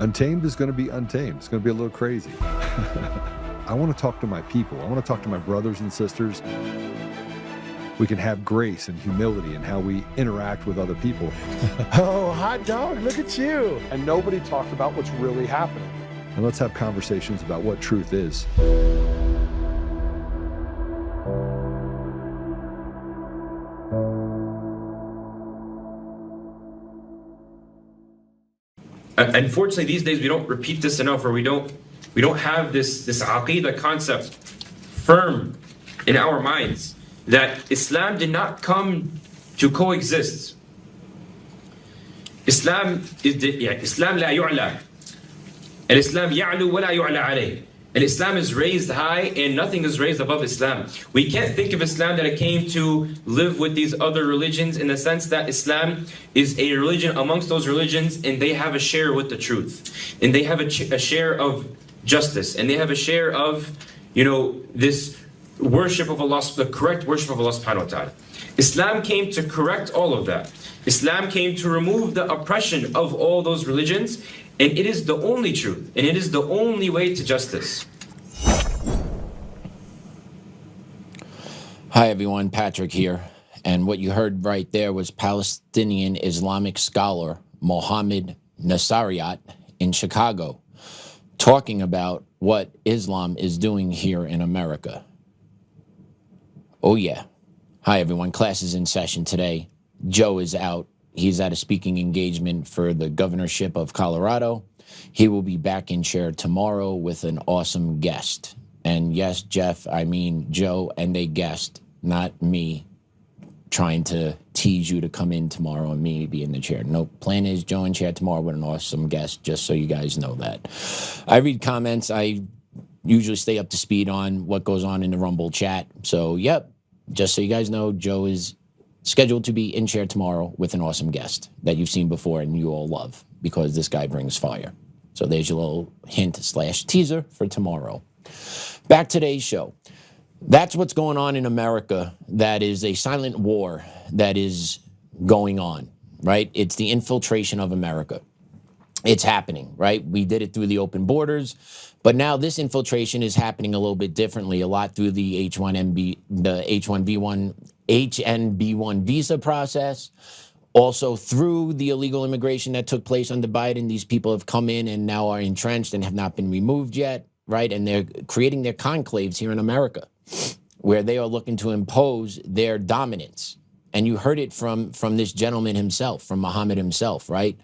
Untamed is going to be untamed. It's going to be a little crazy. I want to talk to my people. I want to talk to my brothers and sisters. We can have grace and humility in how we interact with other people. Oh, hot dog, look at you. And nobody talked about what's really happening. And let's have conversations about what truth is. Unfortunately, these days we don't repeat this enough, or we don't have this aqidah concept firm in our minds that Islam did not come to coexist. Islam Islam la yu'la. Al-Islam ya'lu wa la yu'la alayh. Islam is raised high and nothing is raised above Islam. We can't think of Islam that it came to live with these other religions, in the sense that Islam is a religion amongst those religions, and they have a share with the truth, and they have a share of justice, and they have a share of, this worship of Allah, the correct worship of Allah subhanahu wa ta'ala. Islam came to correct all of that. Islam came to remove the oppression of all those religions, and it is the only truth, and it is the only way to justice. Hi everyone, Patrick here. And what you heard right there was Palestinian Islamic scholar Mohammed Nasariat in Chicago talking about what Islam is doing here in America. Oh yeah. Hi everyone, class is in session today. Joe is out. He's at a speaking engagement for the governorship of Colorado. He will be back in chair tomorrow with an awesome guest. And yes, Jeff, I mean Joe and a guest, not me trying to tease you to come in tomorrow and me be in the chair. No, plan is Joe in chair tomorrow with an awesome guest, just so you guys know that. I read comments. I usually stay up to speed on what goes on in the Rumble chat. So, yep, just so you guys know, Joe is scheduled to be in chair tomorrow with an awesome guest that you've seen before and you all love, because this guy brings fire. So there's your little hint/teaser for tomorrow. Back to today's show. That's what's going on in America. That is a silent war that is going on, right? It's the infiltration of America. It's happening, right? We did it through the open borders, but now this infiltration is happening a little bit differently, a lot through the H-1B1 visa process, also through the illegal immigration that took place under Biden. These people have come in and now are entrenched and have not been removed yet, right? And they're creating their conclaves here in America, where they are looking to impose their dominance. And you heard it from this gentleman himself, from Muhammad himself, right?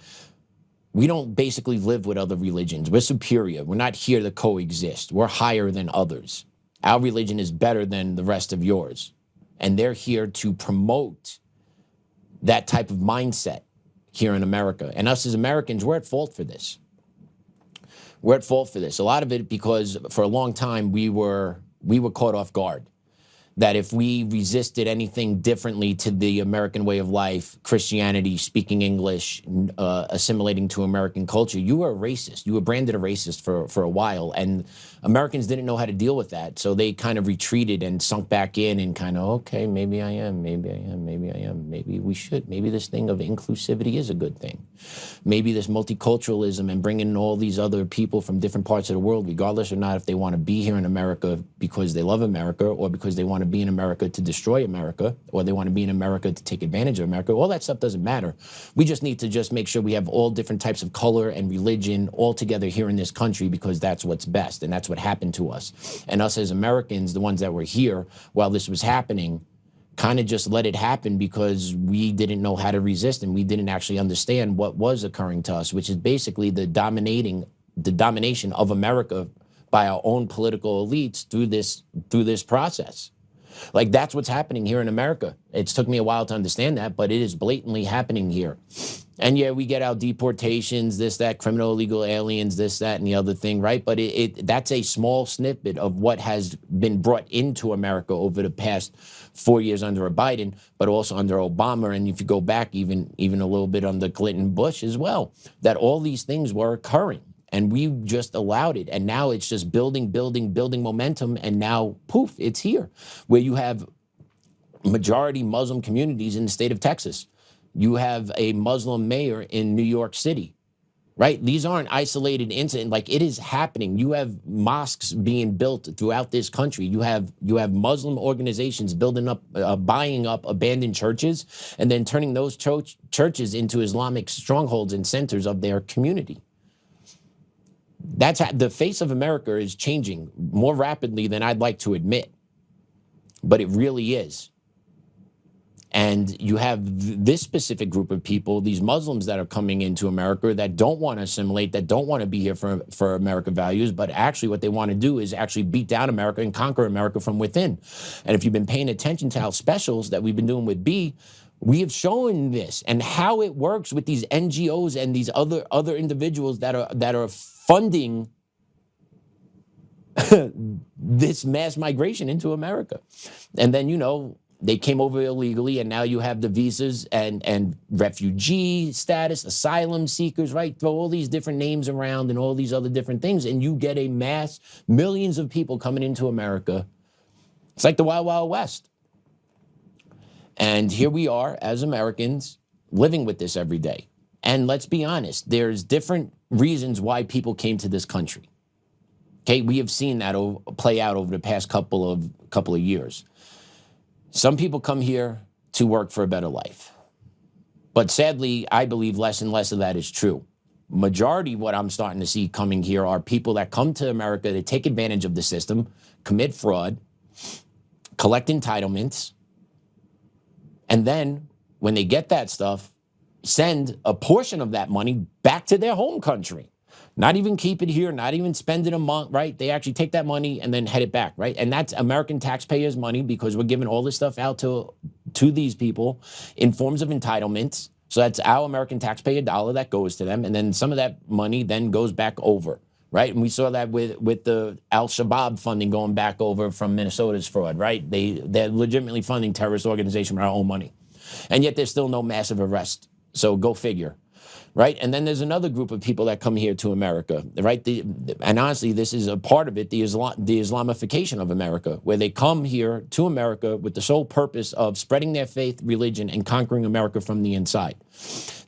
We don't basically live with other religions. We're superior. We're not here to coexist. We're higher than others. Our religion is better than the rest of yours. And they're here to promote that type of mindset here in America. And us as Americans, we're at fault for this. We're at fault for this. A lot of it because for a long time we were caught off guard. That if we resisted anything differently to the American way of life, Christianity, speaking English, assimilating to American culture, you were a racist. You were branded a racist for a while. And Americans didn't know how to deal with that. So they kind of retreated and sunk back in and kind of, okay, maybe I am, maybe I am, maybe I am, maybe we should. Maybe this thing of inclusivity is a good thing. Maybe this multiculturalism and bringing in all these other people from different parts of the world, regardless or not if they want to be here in America because they love America or because they want to be in America to destroy America, or they want to be in America to take advantage of America. All that stuff doesn't matter. We just need to just make sure we have all different types of color and religion all together here in this country, because that's what's best and that's what happened to us. And us as Americans, the ones that were here while this was happening, kind of just let it happen because we didn't know how to resist and we didn't actually understand what was occurring to us, which is basically the domination of America by our own political elites through this process. Like, that's what's happening here in America. It's took me a while to understand that, but it is blatantly happening here. And yeah, we get our deportations, this, that, criminal, illegal aliens, this, that, and the other thing, right? But that's a small snippet of what has been brought into America over the past 4 years under a Biden, but also under Obama. And if you go back even a little bit under Clinton, Bush as well, that all these things were occurring. And we just allowed it. And now it's just building momentum. And now, poof, it's here, where you have majority Muslim communities in the state of Texas. You have a Muslim mayor in New York City. right? These aren't isolated incidents. Like, it is happening. You have mosques being built throughout this country. You have Muslim organizations building up, buying up abandoned churches, and then turning those churches into Islamic strongholds and centers of their community. The face of America is changing more rapidly than I'd like to admit, but it really is. And you have this specific group of people, these Muslims that are coming into America that don't want to assimilate, that don't want to be here for American values, but actually what they want to do is actually beat down America and conquer America from within. And if you've been paying attention to our specials that we've been doing with B, we have shown this and how it works with these NGOs and these other individuals that are funding this mass migration into America. And then, you know, they came over illegally, and now you have the visas and refugee status, asylum seekers, right? Throw all these different names around and all these other different things, and you get a mass, millions of people coming into America. It's like the Wild Wild West. And here we are as Americans living with this every day. And let's be honest, there's different reasons why people came to this country. Okay, we have seen that play out over the past couple of years. Some people come here to work for a better life. But sadly, I believe less and less of that is true. Majority of what I'm starting to see coming here are people that come to America to take advantage of the system, commit fraud, collect entitlements, and then when they get that stuff, send a portion of that money back to their home country. Not even keep it here, not even spend it a month, right? They actually take that money and then head it back, right? And that's American taxpayers' money, because we're giving all this stuff out to these people in forms of entitlements. So that's our American taxpayer dollar that goes to them. And then some of that money then goes back over, right? And we saw that with the Al-Shabaab funding going back over from Minnesota's fraud, right? They're legitimately funding terrorist organization with our own money. And yet there's still no massive arrest. So go figure. Right? And then there's another group of people that come here to America, right? And honestly, this is a part of it, the Islamification of America, where they come here to America with the sole purpose of spreading their faith, religion, and conquering America from the inside.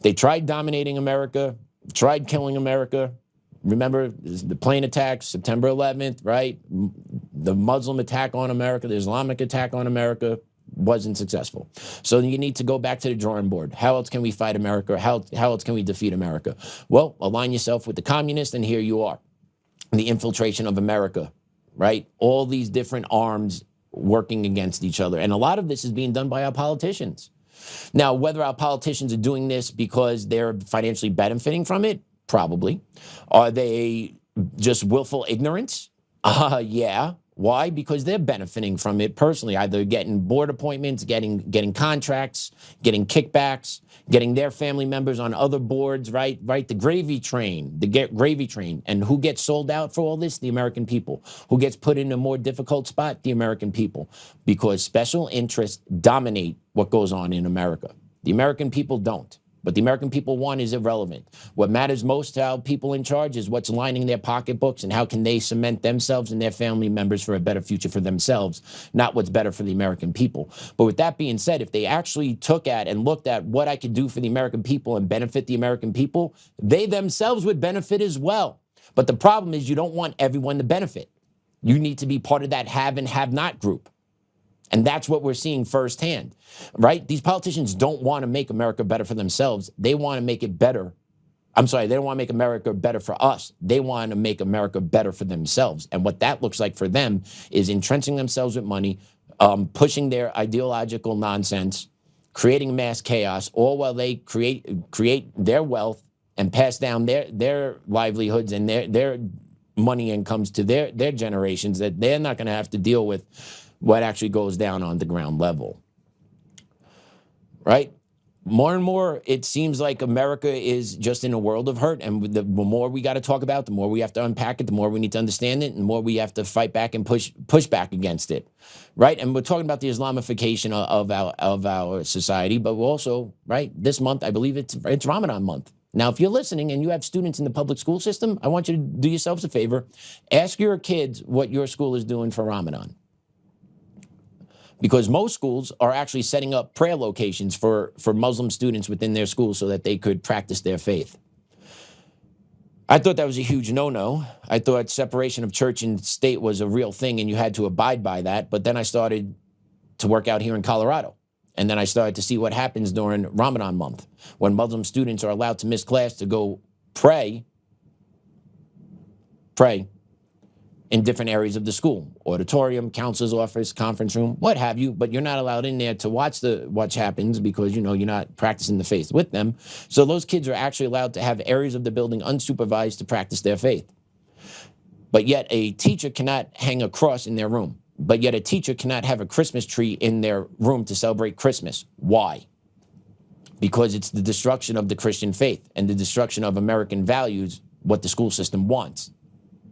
They tried dominating America, tried killing America. Remember the plane attacks, September 11th, right? The Muslim attack on America, the Islamic attack on America. Wasn't successful. So you need to go back to the drawing board. How else can we fight America? How else can we defeat America? Well, align yourself with the communists, and here you are. The infiltration of America, right? All these different arms working against each other. And a lot of this is being done by our politicians. Now, whether our politicians are doing this because they're financially benefiting from it, probably. Are they just willful ignorance? Yeah. Why? Because they're benefiting from it personally, either getting board appointments, getting contracts, getting kickbacks, getting their family members on other boards, right? The gravy train, gravy train. And who gets sold out for all this? The American people. Who gets put in a more difficult spot? The American people. Because special interests dominate what goes on in America. The American people don't. What the American people want is irrelevant. What matters most to our people in charge is what's lining their pocketbooks and how can they cement themselves and their family members for a better future for themselves, not what's better for the American people. But with that being said, if they actually took at and looked at what I could do for the American people and benefit the American people, they themselves would benefit as well. But the problem is you don't want everyone to benefit. You need to be part of that have and have not group. And that's what we're seeing firsthand, right? These politicians don't want to make America better for themselves. They want to make it better. I'm sorry, they don't want to make America better for us. They want to make America better for themselves. And what that looks like for them is entrenching themselves with money, pushing their ideological nonsense, creating mass chaos, all while they create their wealth and pass down their livelihoods and their money incomes to their generations, that they're not going to have to deal with what actually goes down on the ground level, right? More and more, it seems like America is just in a world of hurt, and the more we got to talk about, the more we have to unpack it, the more we need to understand it, and the more we have to fight back and push back against it, right? And we're talking about the Islamification of our society, but we're also, right, this month, I believe it's Ramadan month. Now, if you're listening and you have students in the public school system, I want you to do yourselves a favor. Ask your kids what your school is doing for Ramadan. Because most schools are actually setting up prayer locations for Muslim students within their schools so that they could practice their faith. I thought that was a huge no-no. I thought separation of church and state was a real thing and you had to abide by that. But then I started to work out here in Colorado. And then I started to see what happens during Ramadan month when Muslim students are allowed to miss class to go pray in different areas of the school, auditorium, counselor's office, conference room, what have you, but you're not allowed in there to watch what happens because, you know, you're not practicing the faith with them. So those kids are actually allowed to have areas of the building unsupervised to practice their faith. But yet a teacher cannot hang a cross in their room. But yet a teacher cannot have a Christmas tree in their room to celebrate Christmas. Why? Because it's the destruction of the Christian faith and the destruction of American values, what the school system wants.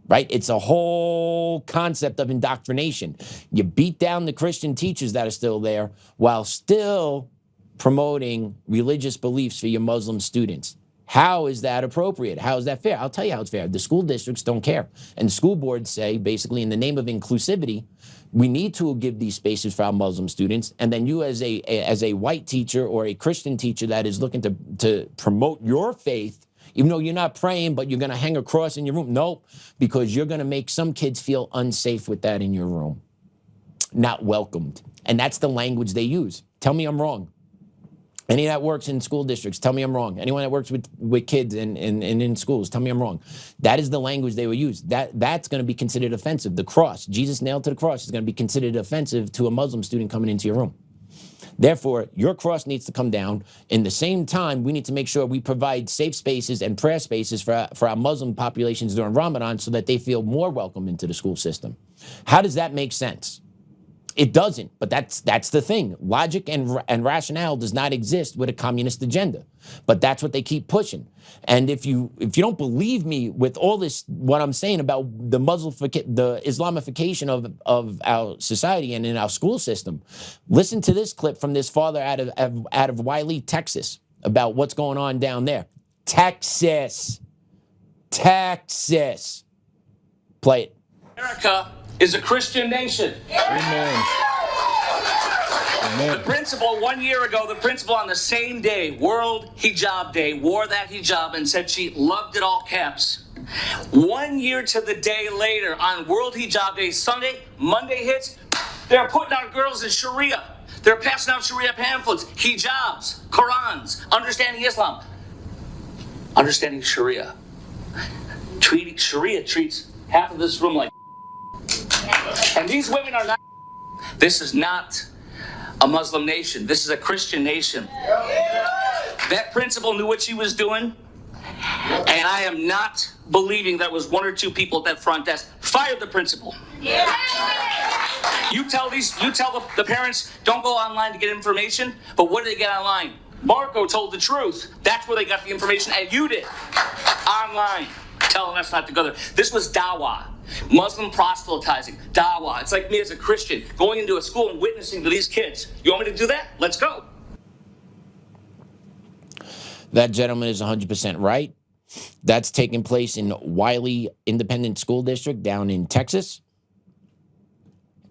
Right? It's a whole concept of indoctrination. You beat down the Christian teachers that are still there while still promoting religious beliefs for your Muslim students. How is that appropriate? How is that fair? I'll tell you how it's fair. The school districts don't care. And school boards say, basically, in the name of inclusivity, we need to give these spaces for our Muslim students. And then you as a white teacher or a Christian teacher that is looking to promote your faith, even though you're not praying, but you're going to hang a cross in your room. Nope, because you're going to make some kids feel unsafe with that in your room. Not welcomed. And that's the language they use. Tell me I'm wrong. Any that works in school districts, tell me I'm wrong. Anyone that works with kids and in schools, tell me I'm wrong. That is the language they will use. That's going to be considered offensive. The cross, Jesus nailed to the cross, is going to be considered offensive to a Muslim student coming into your room. Therefore, your cross needs to come down. In the same time, we need to make sure we provide safe spaces and prayer spaces for our Muslim populations during Ramadan so that they feel more welcome into the school system. How does that make sense? It doesn't, but that's the thing. Logic and rationale does not exist with a communist agenda, but that's what they keep pushing. And if you don't believe me with all this, what I'm saying about the Islamification of our society and in our school system, listen to this clip from this father out of Wiley, Texas, about what's going on down there. Texas. Play it. America is a Christian nation. Amen. The principal, 1 year ago, the principal on the same day, World Hijab Day, wore that hijab and said she loved it, all caps. 1 year to the day later, on World Hijab Day, Sunday, Monday hits, they're putting our girls in Sharia. They're passing out Sharia pamphlets, hijabs, Qurans, understanding Islam. Understanding Sharia. Sharia treats half of this room like and these women are not. This is not a Muslim nation. This is a Christian nation. That principal knew what she was doing, and I am not believing that was one or two people at that front desk. Fired the principal. You tell the parents, don't go online to get information, but what did they get online? Marco told the truth. That's where they got the information, and you did. Online. Telling us not to go there. This was dawah. Muslim proselytizing, dawah. It's like me as a Christian going into a school and witnessing to these kids. You want me to do that? Let's go. That gentleman is 100% right. That's taking place in Wiley Independent School District down in Texas.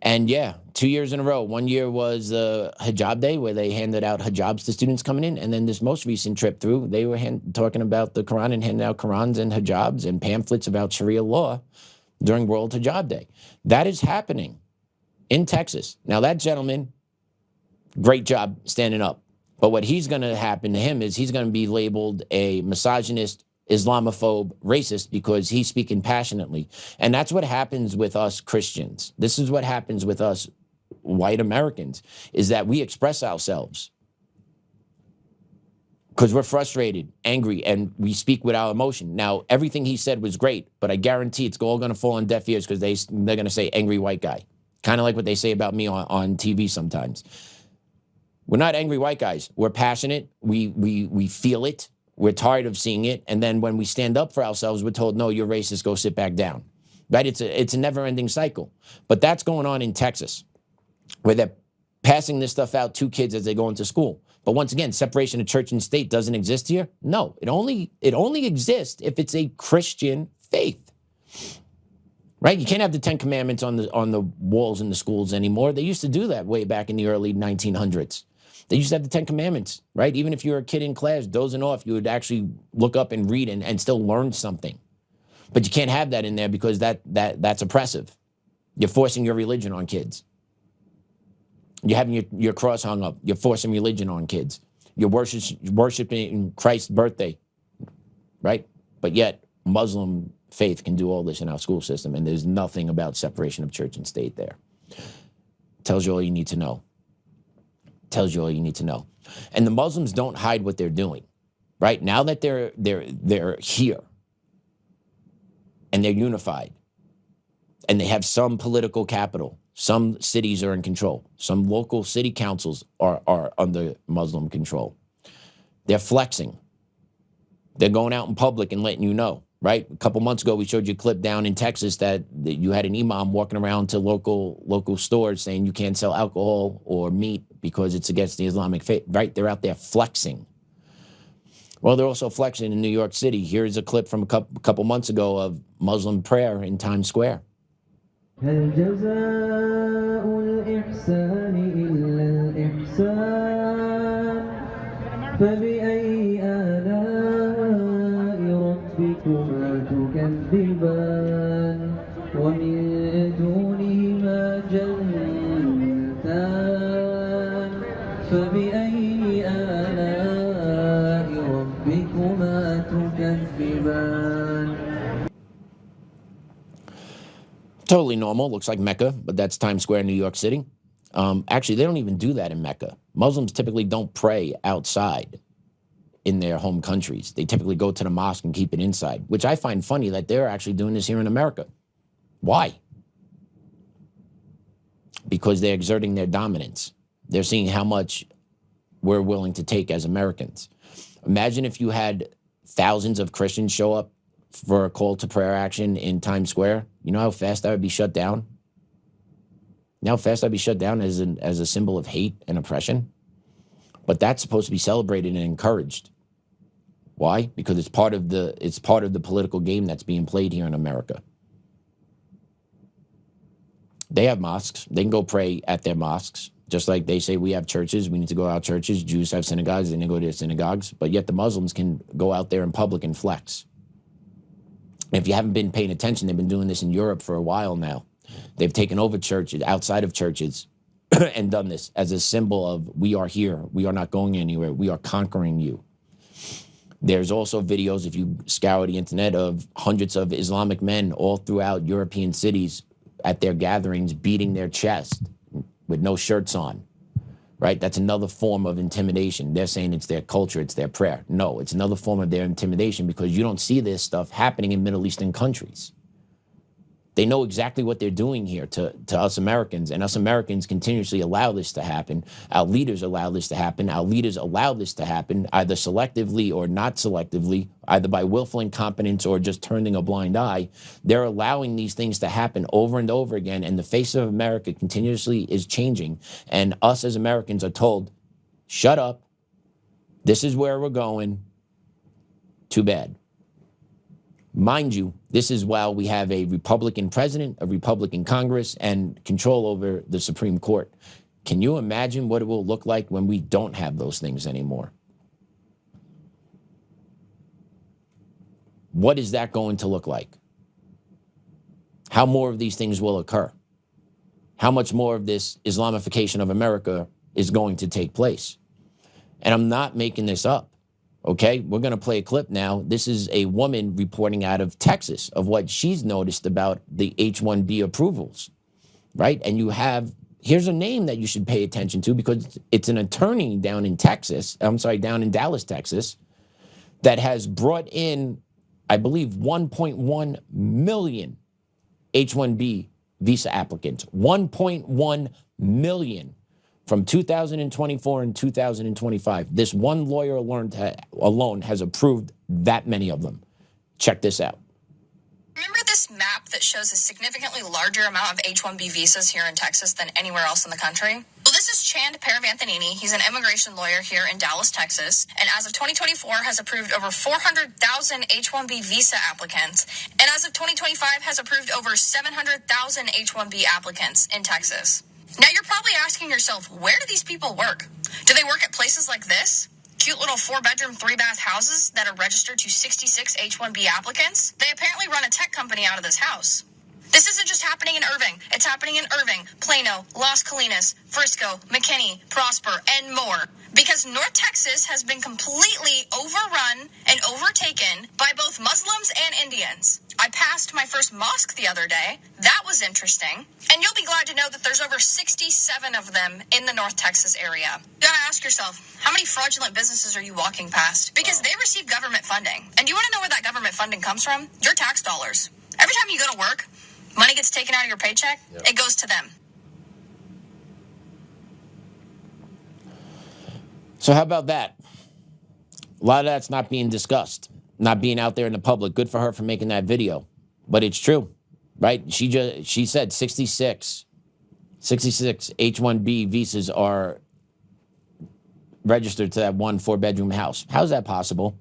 And yeah, 2 years in a row. 1 year was Hijab Day, where they handed out hijabs to students coming in. And then this most recent trip through, they were talking about the Quran and handing out Qurans and hijabs and pamphlets about Sharia law during World Hijab Day. That is happening in Texas. Now, that gentleman, great job standing up. But what he's going to happen to him is he's going to be labeled a misogynist, Islamophobe, racist, because he's speaking passionately. And that's what happens with us Christians. This is what happens with us white Americans, is that we express ourselves because we're frustrated, angry, and we speak with our emotion. Now, everything he said was great, but I guarantee it's all going to fall on deaf ears because they're going to say angry white guy, kind of like what they say about me on TV sometimes. We're not angry white guys. We're passionate. We feel it. We're tired of seeing it. And then when we stand up for ourselves, we're told, no, you're racist, go sit back down. Right? It's a never-ending cycle. But that's going on in Texas, where they're passing this stuff out to kids as they go into school. But once again, separation of church and state doesn't exist here. No, it only exists if it's a Christian faith. Right? You can't have the 10 Commandments on the walls in the schools anymore. They used to do that way back in the early 1900s. They used to have the 10 Commandments, right? Even if you were a kid in class dozing off, you would actually look up and read and still learn something. But you can't have that in there because that's oppressive. You're forcing your religion on kids. You're having your cross hung up. You're forcing religion on kids. You're worshiping Christ's birthday, right? But yet Muslim faith can do all this in our school system, and there's nothing about separation of church and state there. Tells you all you need to know. Tells you all you need to know. And the Muslims don't hide what they're doing, right? Now that they're here and they're unified and they have some political capital, some cities are in control, some local city councils are under Muslim control. They're flexing. They're going out in public and letting you know, right? A couple months ago, we showed you a clip down in Texas that you had an imam walking around to local stores saying you can't sell alcohol or meat because it's against the Islamic faith, right? They're out there flexing. Well, they're also flexing in New York City. Here's a clip from a couple months ago of Muslim prayer in Times Square. هل جزاء الإحسان إلا الإحسان فبأي آلاء ربكما تكذبان ومن دونهما جنتان فبأي آلاء ربكما تكذبان. Totally normal. Looks like Mecca, but that's Times Square, New York City. Actually, they don't even do that in Mecca. Muslims typically don't pray outside in their home countries. They typically go to the mosque and keep it inside, which I find funny that they're actually doing this here in America. Why? Because they're exerting their dominance. They're seeing how much we're willing to take as Americans. Imagine if you had thousands of Christians show up for a call to prayer action in Times Square. You know how fast that would be shut down? You know how fast that'd be shut down as a symbol of hate and oppression? But that's supposed to be celebrated and encouraged. Why? Because it's part of the political game that's being played here in America. They have mosques. They can go pray at their mosques. Just like they say we have churches, we need to go out churches. Jews have synagogues, they need to go to their synagogues. But yet the Muslims can go out there in public and flex. And if you haven't been paying attention, they've been doing this in Europe for a while now. They've taken over churches, outside of churches, and done this as a symbol of we are here. We are not going anywhere. We are conquering you. There's also videos, if you scour the internet, of hundreds of Islamic men all throughout European cities at their gatherings beating their chest with no shirts on, right? That's another form of intimidation. They're saying it's their culture, it's their prayer. No, it's another form of their intimidation because you don't see this stuff happening in Middle Eastern countries. They know exactly what they're doing here to us Americans, and us Americans continuously allow this to happen. Our leaders allow this to happen. Our leaders allow this to happen either selectively or not selectively, either by willful incompetence or just turning a blind eye. They're allowing these things to happen over and over again, and the face of America continuously is changing. And us as Americans are told, shut up. This is where we're going. Too bad. Mind you, this is while we have a Republican president, a Republican Congress, and control over the Supreme Court. Can you imagine what it will look like when we don't have those things anymore? What is that going to look like? How more of these things will occur? How much more of this Islamification of America is going to take place? And I'm not making this up. Okay, we're going to play a clip now. This is a woman reporting out of Texas of what she's noticed about the H-1B approvals, right? And you have, here's a name that you should pay attention to because it's an attorney down in Dallas, Texas, that has brought in, I believe, 1.1 million H-1B visa applicants. 1.1 million. From 2024 and 2025, this one lawyer alone has approved that many of them. Check this out. Remember this map that shows a significantly larger amount of H-1B visas here in Texas than anywhere else in the country? Well, this is Chand Paravantanini. He's an immigration lawyer here in Dallas, Texas, and as of 2024 has approved over 400,000 H-1B visa applicants, and as of 2025 has approved over 700,000 H-1B applicants in Texas. Now, you're probably asking yourself, where do these people work? Do they work at places like this? cute little 4-bedroom, 3-bath houses that are registered to 66 H-1B applicants. They apparently run a tech company out of this house. This isn't just happening in Irving. It's happening in Irving, Plano, Las Colinas, Frisco, McKinney, Prosper, and more. Because North Texas has been completely overrun and overtaken by both Muslims and Indians. I passed my first mosque the other day. That was interesting. And you'll be glad to know that there's over 67 of them in the North Texas area. You gotta ask yourself, how many fraudulent businesses are you walking past? Because they receive government funding. And do you want to know where that government funding comes from? Your tax dollars. Every time you go to work, money gets taken out of your paycheck, It goes to them. So how about that? A lot of that's not being discussed, not being out there in the public. Good for her for making that video. But it's true, right? She said 66 H-1B visas are registered to that 1 4-bedroom house. How's that possible?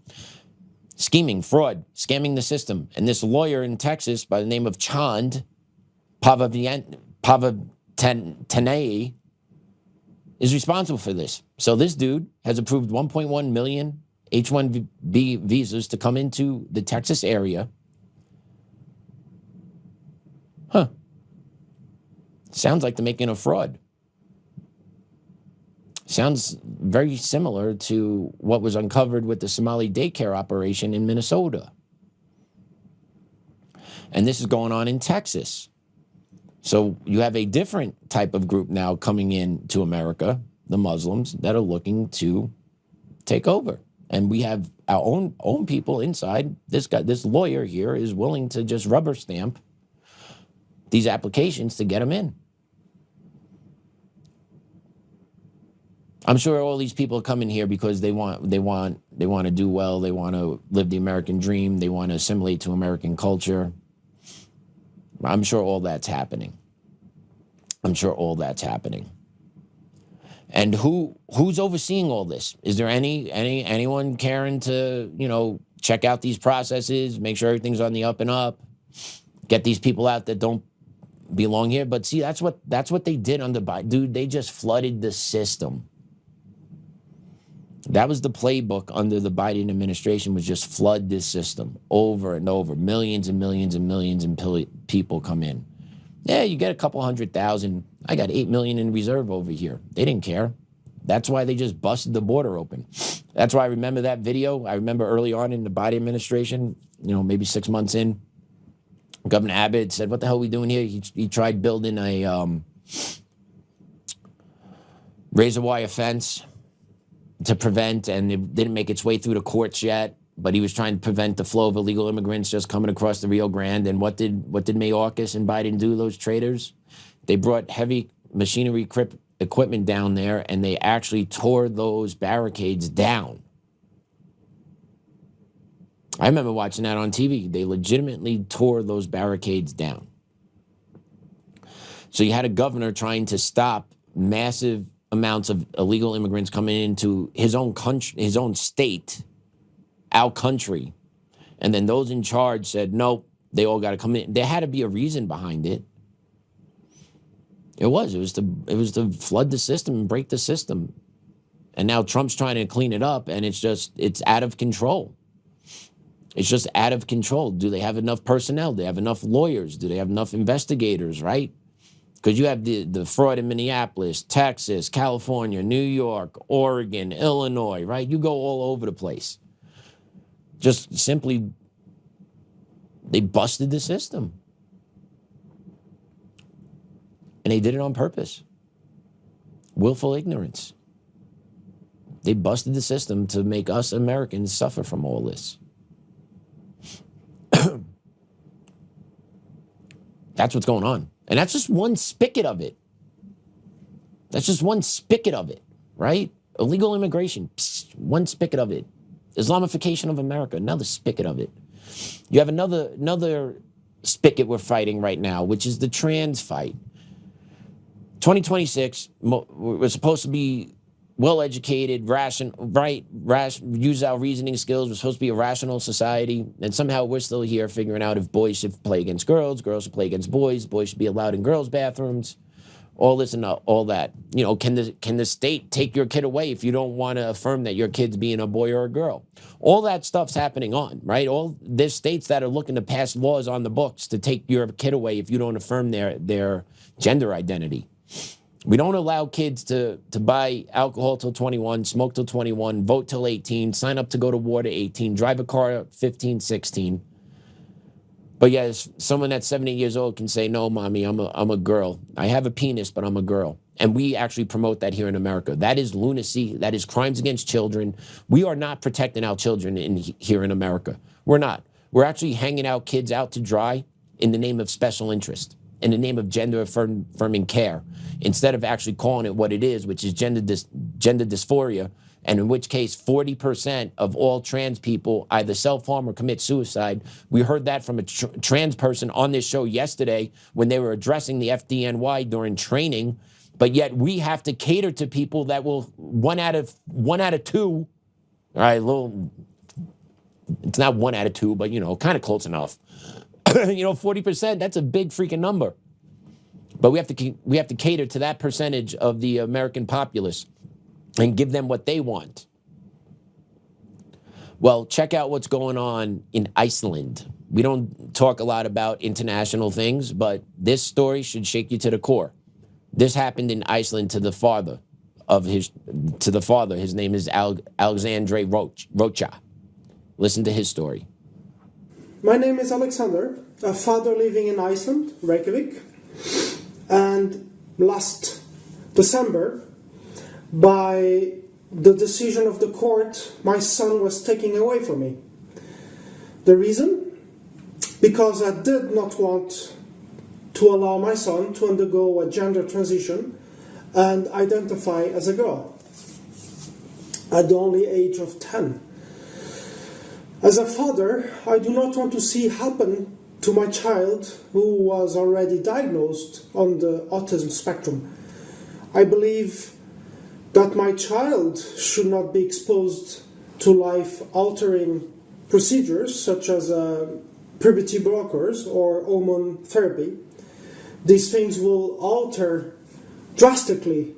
Scheming, fraud, scamming the system. And this lawyer in Texas by the name of Chand Pavatanei is responsible for this. So this dude has approved 1.1 million H-1B visas to come into the Texas area. Sounds like they're making a fraud. Sounds very similar to what was uncovered with the Somali daycare operation in Minnesota. And this is going on in Texas. So you have a different type of group now coming in to America, the Muslims, that are looking to take over. And we have our own people inside. This lawyer here is willing to just rubber stamp these applications to get them in. I'm sure all these people come in here because they want to do well. They want to live the American dream. They want to assimilate to American culture. I'm sure all that's happening. I'm sure all that's happening. And who's overseeing all this? Is there anyone caring to, check out these processes, make sure everything's on the up and up, get these people out that don't belong here? But see, that's what they did under Biden. Dude, they just flooded the system. That was the playbook under the Biden administration, was just flood this system over and over. Millions and millions and millions of people come in. Yeah, you get a couple 100,000. I got 8 million in reserve over here. They didn't care. That's why they just busted the border open. That's why I remember that video. I remember early on in the Biden administration, maybe 6 months in, Governor Abbott said, "What the hell are we doing here?" He tried building a razor wire fence to prevent, and it didn't make its way through the courts yet, but he was trying to prevent the flow of illegal immigrants just coming across the Rio Grande. And what did Mayorkas and Biden do, those traitors? They brought heavy machinery equipment down there, and they actually tore those barricades down. I remember watching that on TV. They legitimately tore those barricades down. So you had a governor trying to stop massive amounts of illegal immigrants coming into his own country, his own state, our country. And then those in charge said, nope, they all got to come in. There had to be a reason behind it. It was to flood the system and break the system. And now Trump's trying to clean it up, and it's out of control. It's just out of control. Do they have enough personnel? Do they have enough lawyers? Do they have enough investigators, right? Because you have the fraud in Minneapolis, Texas, California, New York, Oregon, Illinois, right? You go all over the place. Just simply, they busted the system. And they did it on purpose. Willful ignorance. They busted the system to make us Americans suffer from all this. That's what's going on. And that's just one spigot of it. That's just one spigot of it, right? Illegal immigration, one spigot of it. Islamification of America, another spigot of it. You have another spigot we're fighting right now, which is the trans fight. 2026, we're supposed to be well-educated, use our reasoning skills. We're supposed to be a rational society. And somehow we're still here figuring out if boys should play against girls should play against boys should be allowed in girls' bathrooms, all this and all that. You know, can the state take your kid away if you don't want to affirm that your kid's being a boy or a girl? All that stuff's happening on, right? There's states that are looking to pass laws on the books to take your kid away if you don't affirm their gender identity. We don't allow kids to buy alcohol till 21, smoke till 21, vote till 18, sign up to go to war to 18, drive a car at 15, 16. But yes, someone that's 70 years old can say, no, mommy, I'm a girl. I have a penis, but I'm a girl. And we actually promote that here in America. That is lunacy. That is crimes against children. We are not protecting our children here in America. We're not. We're actually hanging out kids out to dry in the name of special interest, in the name of gender affirming care, instead of actually calling it what it is, which is gender dysphoria, and in which case 40% of all trans people either self-harm or commit suicide. We heard that from a trans person on this show yesterday when they were addressing the FDNY during training, but yet we have to cater to people that will, one out of two, all right, it's not 1 out of 2, but, you know, kind of close enough. You know, 40%, that's a big freaking number. But we have to cater to that percentage of the American populace and give them what they want. Well, check out what's going on in Iceland. We don't talk a lot about international things, but this story should shake you to the core. This happened in Iceland to the father. His name is Alexandre Rocha. Listen to his story. My name is Alexander, a father living in Iceland, Reykjavik. And last December, by the decision of the court, my son was taken away from me. The reason? Because I did not want to allow my son to undergo a gender transition and identify as a girl at the only age of 10. As a father, I do not want to see happen to my child who was already diagnosed on the autism spectrum. I believe that my child should not be exposed to life-altering procedures such as puberty blockers or hormone therapy. These things will alter drastically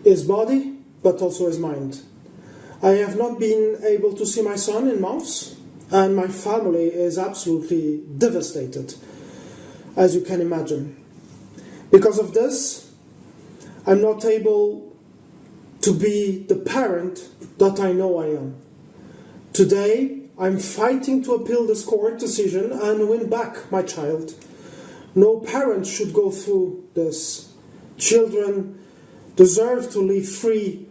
his body, but also his mind. I have not been able to see my son in months, and my family is absolutely devastated, as you can imagine. Because of this, I'm not able to be the parent that I know I am. Today, I'm fighting to appeal this court decision and win back my child. No parent should go through this. Children deserve to live free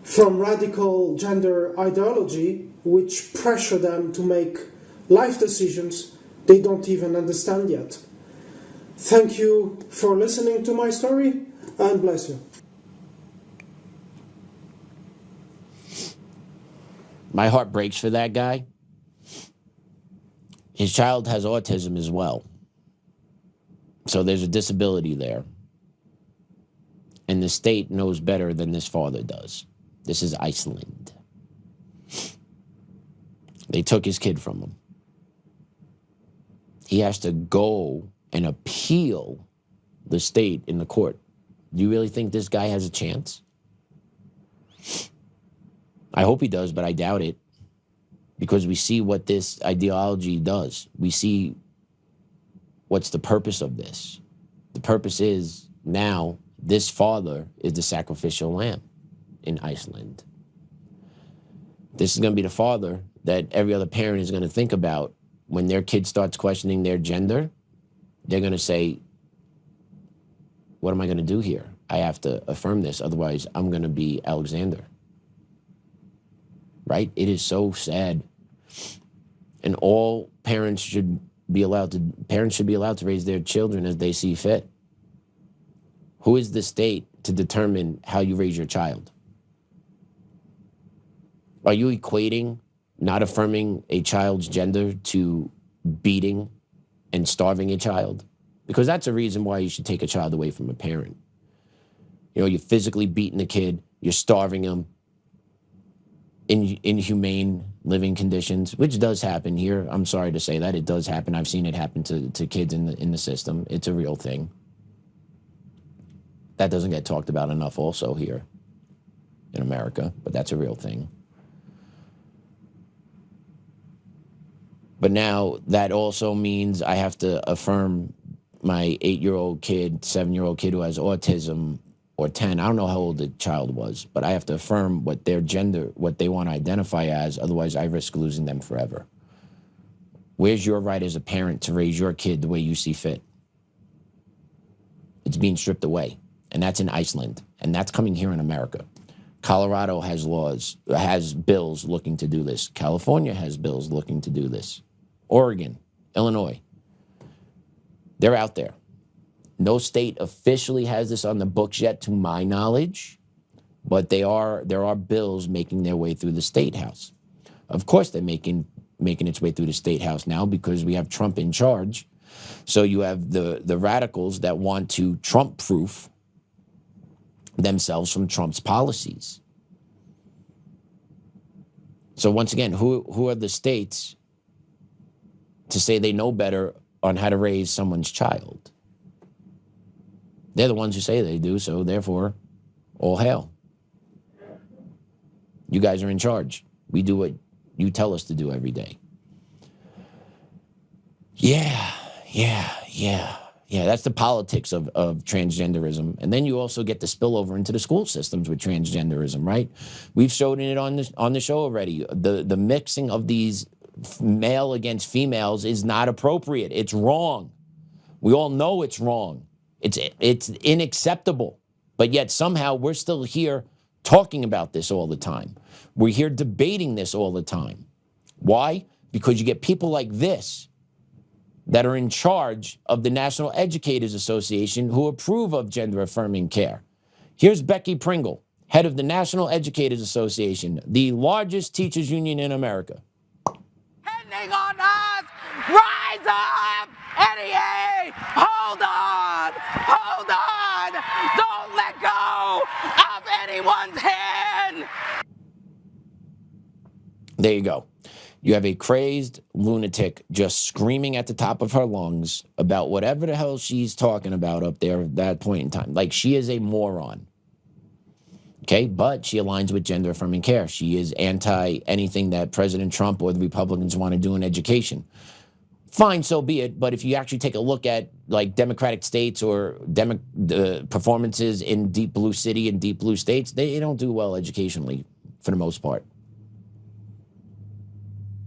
from radical gender ideology which pressure them to make life decisions they don't even understand yet. Thank you for listening to my story, and bless you. My heart breaks for that guy. His child has autism as well. So there's a disability there. And the state knows better than this father does. This is Iceland. They took his kid from him. He has to go and appeal the state in the court. Do you really think this guy has a chance? I hope he does, but I doubt it. Because we see what this ideology does. We see what's the purpose of this. The purpose is now this father is the sacrificial lamb in Iceland. This is going to be the father that every other parent is going to think about when their kid starts questioning their gender. They're going to say, what am I going to do here? I have to affirm this, otherwise I'm going to be Alexander. Right? It is so sad. And all parents should be allowed to raise their children as they see fit. Who is the state to determine how you raise your child? Are you equating not affirming a child's gender to beating and starving a child? Because that's a reason why you should take a child away from a parent. You know, you're physically beating the kid, you're starving them in inhumane living conditions, which does happen here. I'm sorry to say that. It does happen. I've seen it happen to kids in the system. It's a real thing. That doesn't get talked about enough also here in America, but that's a real thing. But now that also means I have to affirm my 8-year-old kid, 7-year-old kid who has autism, or 10, I don't know how old the child was, but I have to affirm what their gender, what they want to identify as, otherwise I risk losing them forever. Where's your right as a parent to raise your kid the way you see fit? It's being stripped away, and that's in Iceland, and that's coming here in America. Colorado has laws, has bills looking to do this. California has bills looking to do this. Oregon, Illinois, they're out there. No state officially has this on the books yet, to my knowledge, but there are bills making their way through the state house. Of course, they're making its way through the state house now because we have Trump in charge. So you have the radicals that want to Trump-proof themselves from Trump's policies. So once again, who are the states to say they know better on how to raise someone's child? They're the ones who say they do, so therefore, all hail. You guys are in charge. We do what you tell us to do every day. Yeah, that's the politics of transgenderism. And then you also get the spillover into the school systems with transgenderism, right? We've shown it on the show already. The mixing of these male against females is not appropriate. It's wrong. We all know it's wrong. It's unacceptable. But yet somehow we're still here talking about this all the time. We're here debating this all the time. Why? Because you get people like this that are in charge of the National Educators Association who approve of gender-affirming care. Here's Becky Pringle, head of the National Educators Association, the largest teachers union in America. Depending on us, rise up, NEA, hold on, don't let go of anyone's hand. There you go. You have a crazed lunatic just screaming at the top of her lungs about whatever the hell she's talking about up there at that point in time. Like, she is a moron. Okay, but she aligns with gender-affirming care. She is anti anything that President Trump or the Republicans want to do in education. Fine, so be it. But if you actually take a look at like Democratic states or performances in deep blue city and deep blue states, they don't do well educationally for the most part.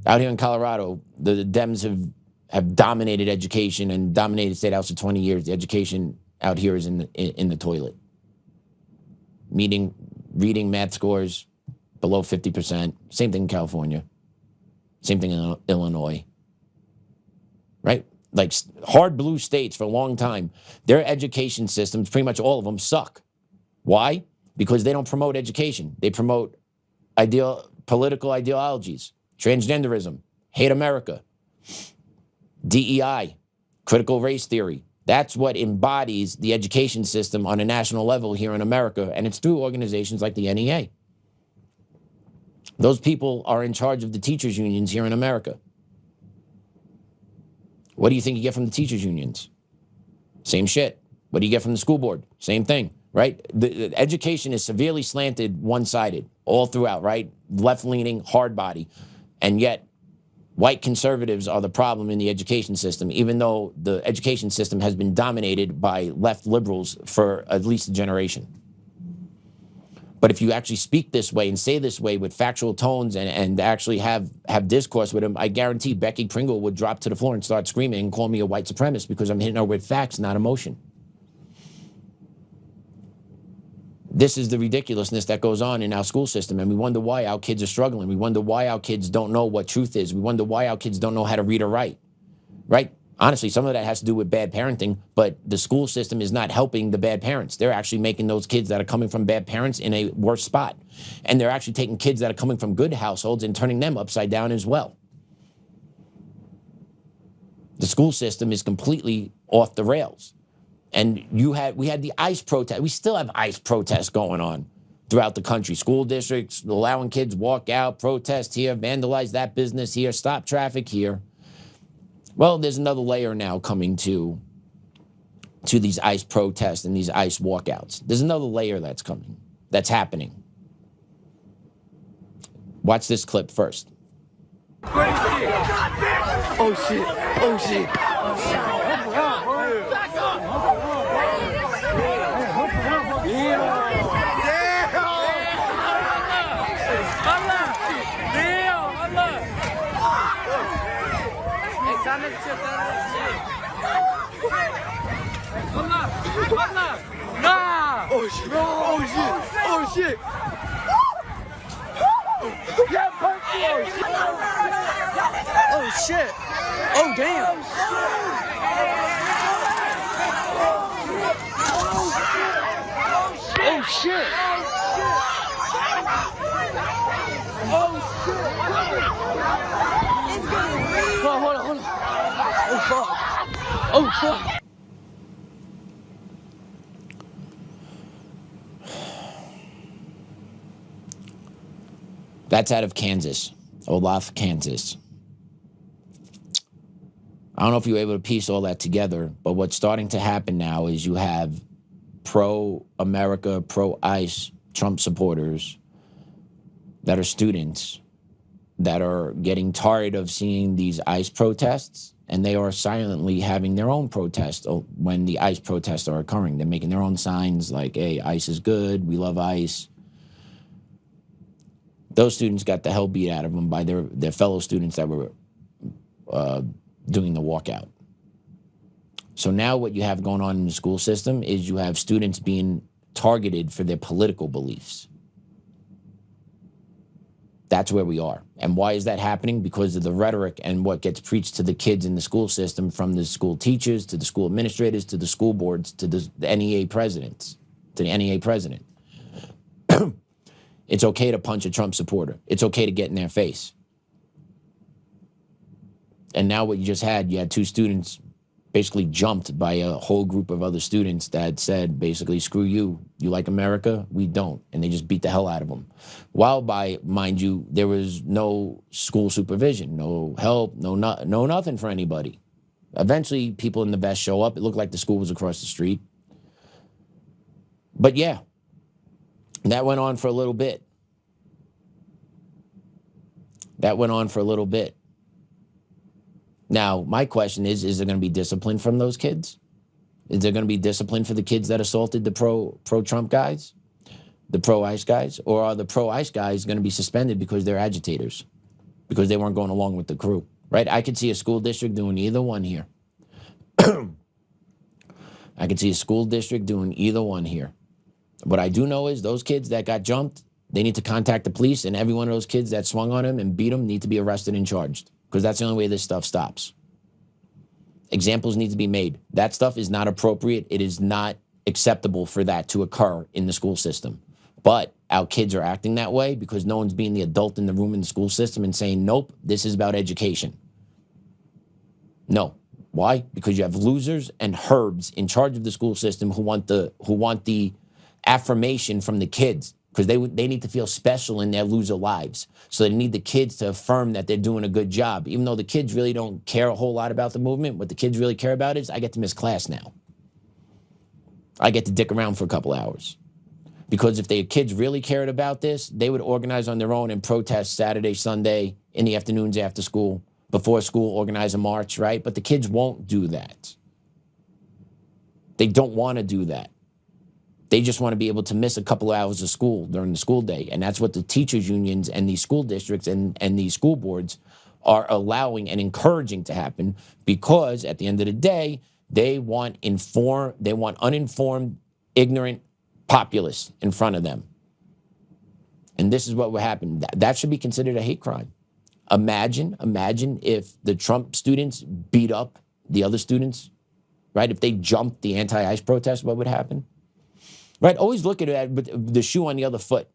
Out here in Colorado, the Dems have dominated education and dominated State House for 20 years. The education out here is in the toilet. Reading, math scores below 50%. Same thing in California. Same thing in Illinois. Right? Like hard blue states for a long time, their education systems, pretty much all of them, suck. Why? Because they don't promote education. They promote political ideologies. Transgenderism, hate America, DEI, critical race theory. That's what embodies the education system on a national level here in America, and it's through organizations like the NEA. Those people are in charge of the teachers' unions here in America. What do you think you get from the teachers' unions? Same shit. What do you get from the school board? Same thing, right? The education is severely slanted, one-sided, all throughout, right? Left-leaning, hard body. And yet, white conservatives are the problem in the education system, even though the education system has been dominated by left liberals for at least a generation. But if you actually speak this way and say this way with factual tones and actually have discourse with them, I guarantee Becky Pringle would drop to the floor and start screaming and call me a white supremacist because I'm hitting her with facts, not emotion. This is the ridiculousness that goes on in our school system, and we wonder why our kids are struggling. We wonder why our kids don't know what truth is. We wonder why our kids don't know how to read or write, right? Honestly, some of that has to do with bad parenting, but the school system is not helping the bad parents. They're actually making those kids that are coming from bad parents in a worse spot. And they're actually taking kids that are coming from good households and turning them upside down as well. The school system is completely off the rails. And we had the ICE protest. We still have ICE protests going on throughout the country. School districts allowing kids walk out, protest here, vandalize that business here, stop traffic here. Well, there's another layer now coming to to these ICE protests and these ICE walkouts. There's another layer that's coming, that's happening. Watch this clip first. Oh shit! Oh shit! Nah! Oh shit! Oh shit! Oh shit! Oh shit! Oh damn! Oh shit! Oh shit! Hold on, hold on. Oh fuck! Oh fuck! That's out of Kansas, Olaf, Kansas. I don't know if you were able to piece all that together, but what's starting to happen now is you have pro-America, pro-ICE Trump supporters that are students that are getting tired of seeing these ICE protests, and they are silently having their own protests when the ICE protests are occurring. They're making their own signs like, hey, ICE is good, we love ICE. Those students got the hell beat out of them by their fellow students that were doing the walkout. So now what you have going on in the school system is you have students being targeted for their political beliefs. That's where we are. And why is that happening? Because of the rhetoric and what gets preached to the kids in the school system, from the school teachers to the school administrators to the school boards to the NEA presidents, to the NEA president. It's okay to punch a Trump supporter. It's okay to get in their face. And now what you had two students basically jumped by a whole group of other students that said, basically, screw you. You like America? We don't. And they just beat the hell out of them. While mind you, there was no school supervision, no help, no nothing for anybody. Eventually, people in the vest show up. It looked like the school was across the street. But yeah, that went on for a little bit. Now, my question is there going to be discipline from those kids? Is there going to be discipline for the kids that assaulted the pro-Trump guys, the pro-ICE guys? Or are the pro-ICE guys going to be suspended because they're agitators, because they weren't going along with the crew, right? I could see a school district doing either one here. I could see a school district doing either one here. What I do know is those kids that got jumped, they need to contact the police, and every one of those kids that swung on them and beat them need to be arrested and charged, because that's the only way this stuff stops. Examples need to be made. That stuff is not appropriate. It is not acceptable for that to occur in the school system. But our kids are acting that way because no one's being the adult in the room in the school system and saying, nope, this is about education. No. Why? Because you have losers and herbs in charge of the school system who want the affirmation from the kids, because they need to feel special in their loser lives. So they need the kids to affirm that they're doing a good job, even though the kids really don't care a whole lot about the movement. What the kids really care about is, I get to miss class now. I get to dick around for a couple hours. Because if the kids really cared about this, they would organize on their own and protest Saturday, Sunday, in the afternoons after school, before school, organize a march, right? But the kids won't do that. They don't want to do that. They just want to be able to miss a couple of hours of school during the school day. And that's what the teachers' unions and these school districts and these school boards are allowing and encouraging to happen, because at the end of the day, they want uninformed, ignorant populace in front of them. And this is what would happen. That should be considered a hate crime. Imagine if the Trump students beat up the other students, right? If they jumped the anti-ICE protest, what would happen? Right? Always look at it with the shoe on the other foot.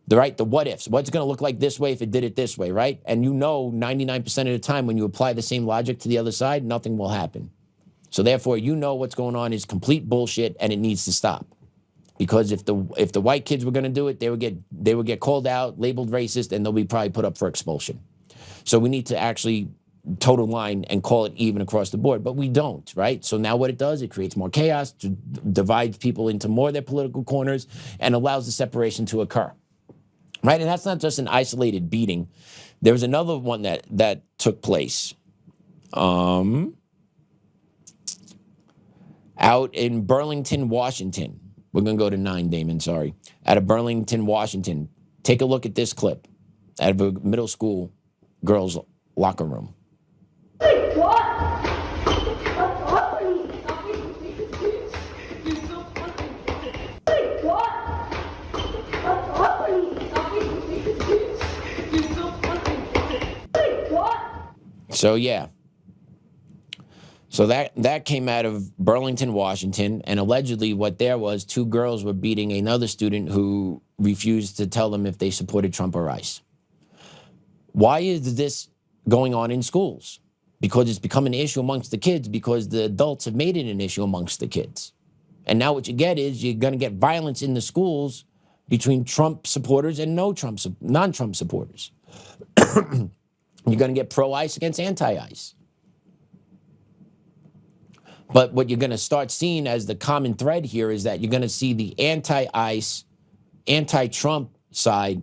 The what ifs. What's going to look like this way if it did it this way, right? And 99% of the time when you apply the same logic to the other side, nothing will happen. So therefore, what's going on is complete bullshit, and it needs to stop. Because if the white kids were going to do it, they would get called out, labeled racist, and they'll be probably put up for expulsion. So we need to actually total line and call it even across the board, but we don't, right? So now what it does, it creates more chaos, divides people into more of their political corners, and allows the separation to occur, right? And that's not just an isolated beating. There was another one that took place out in Burlington, Washington. We're going to go to 9, Damon, sorry. Out of Burlington, Washington. Take a look at this clip out of a middle school girls' locker room. So yeah. So that came out of Burlington, Washington, and allegedly what there was, 2 girls were beating another student who refused to tell them if they supported Trump or ICE. Why is this going on in schools? Because it's become an issue amongst the kids, because the adults have made it an issue amongst the kids. And now what you get is you're going to get violence in the schools between Trump supporters and non-Trump supporters. You're going to get pro-ICE against anti-ICE. But what you're going to start seeing as the common thread here is that you're going to see the anti-ICE, anti-Trump side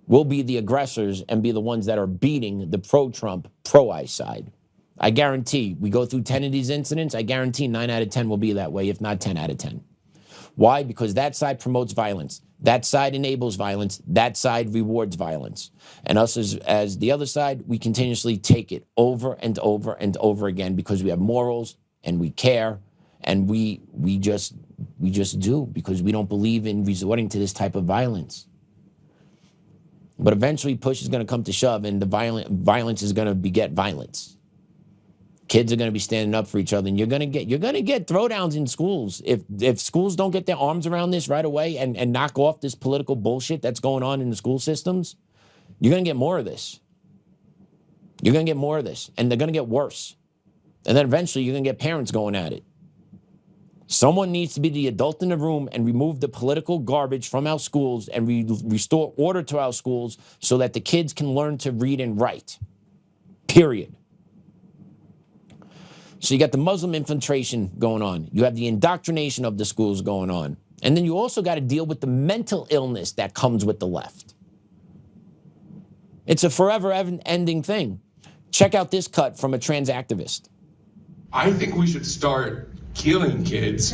will be the aggressors and be the ones that are beating the pro-Trump, pro-ICE side. I guarantee, we go through 10 of these incidents, I guarantee 9 out of 10 will be that way, if not 10 out of 10. Why? Because that side promotes violence. That side enables violence. That side rewards violence. And us as the other side, we continuously take it over and over and over again because we have morals and we care and we just do, because we don't believe in resorting to this type of violence. But eventually push is going to come to shove and the violence is going to beget violence. Kids are going to be standing up for each other, and you're going to get throwdowns in schools. If schools don't get their arms around this right away and knock off this political bullshit that's going on in the school systems, you're going to get more of this. You're going to get more of this, and they're going to get worse. And then eventually you're going to get parents going at it. Someone needs to be the adult in the room and remove the political garbage from our schools and restore order to our schools so that the kids can learn to read and write. Period. So you got the Muslim infiltration going on. You have the indoctrination of the schools going on. And then you also got to deal with the mental illness that comes with the left. It's a forever ending thing. Check out this cut from a trans activist. I think we should start killing kids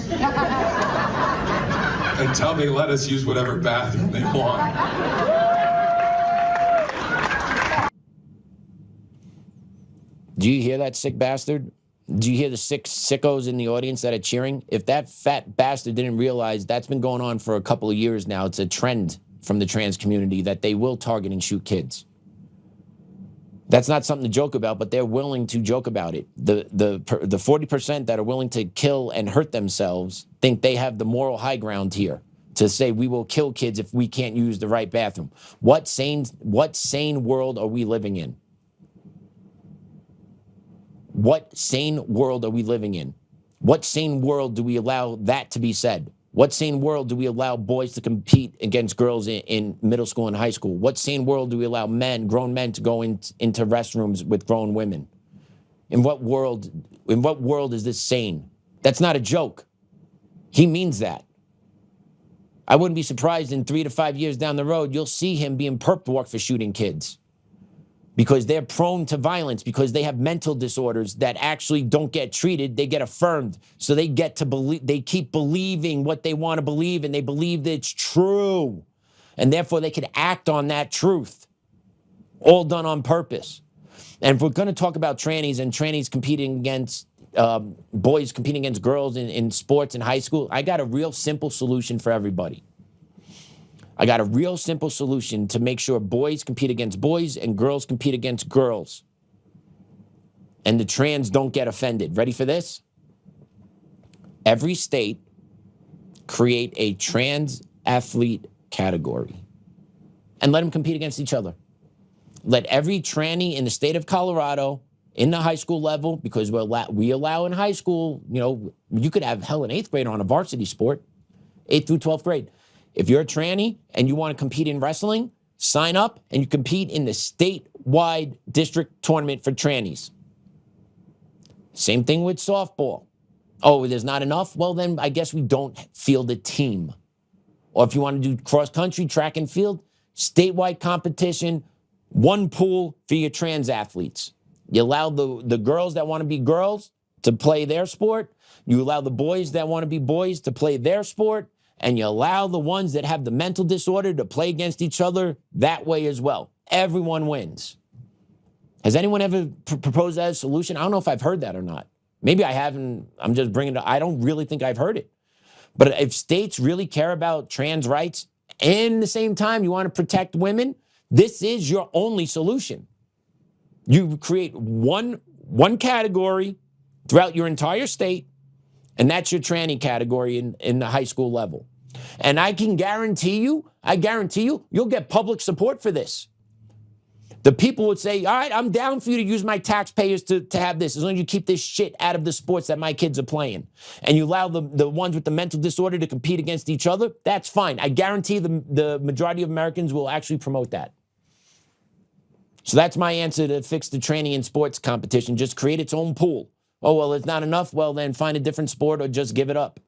until they let us use whatever bathroom they want. Do you hear that, sick bastard? Do you hear the sickos in the audience that are cheering? If that fat bastard didn't realize, that's been going on for a couple of years now. It's a trend from the trans community that they will target and shoot kids. That's not something to joke about, but they're willing to joke about it. The 40% that are willing to kill and hurt themselves think they have the moral high ground here to say we will kill kids if we can't use the right bathroom. What sane world are we living in? What sane world are we living in? What sane world do we allow that to be said? What sane world do we allow boys to compete against girls in middle school and high school? What sane world do we allow grown men to go into restrooms with grown women? In what world is this sane? That's not a joke. He means that. I wouldn't be surprised in 3 to 5 years down the road, you'll see him being perp walked for shooting kids. Because they're prone to violence, because they have mental disorders that actually don't get treated, they get affirmed. So they get to believe, they keep believing what they want to believe, and they believe that it's true. And therefore they can act on that truth. All done on purpose. And if we're going to talk about trannies and trannies competing against boys competing against girls in sports in high school, I got a real simple solution for everybody. I got a real simple solution to make sure boys compete against boys and girls compete against girls. And the trans don't get offended. Ready for this? Every state create a trans athlete category and let them compete against each other. Let every tranny in the state of Colorado in the high school level, because we allow in high school, you could have hell in 8th grade on a varsity sport, 8th through 12th grade. If you're a tranny and you want to compete in wrestling, sign up and you compete in the statewide district tournament for trannies. Same thing with softball. Oh, there's not enough? Well, then I guess we don't field a team. Or if you want to do cross-country, track and field, statewide competition, one pool for your trans athletes. You allow the girls that want to be girls to play their sport. You allow the boys that want to be boys to play their sport. And you allow the ones that have the mental disorder to play against each other that way as well. Everyone wins. Has anyone ever proposed that as a solution? I don't know if I've heard that or not. Maybe I haven't. I'm just bringing it up. I don't really think I've heard it. But if states really care about trans rights and at the same time you want to protect women, this is your only solution. You create one category throughout your entire state, and that's your tranny category in the high school level. And I guarantee you, you'll get public support for this. The people would say, all right, I'm down for you to use my taxpayers to have this, as long as you keep this shit out of the sports that my kids are playing. And you allow the ones with the mental disorder to compete against each other, that's fine. I guarantee the majority of Americans will actually promote that. So that's my answer to fix the training and sports competition. Just create its own pool. Oh, well, it's not enough. Well, then find a different sport or just give it up.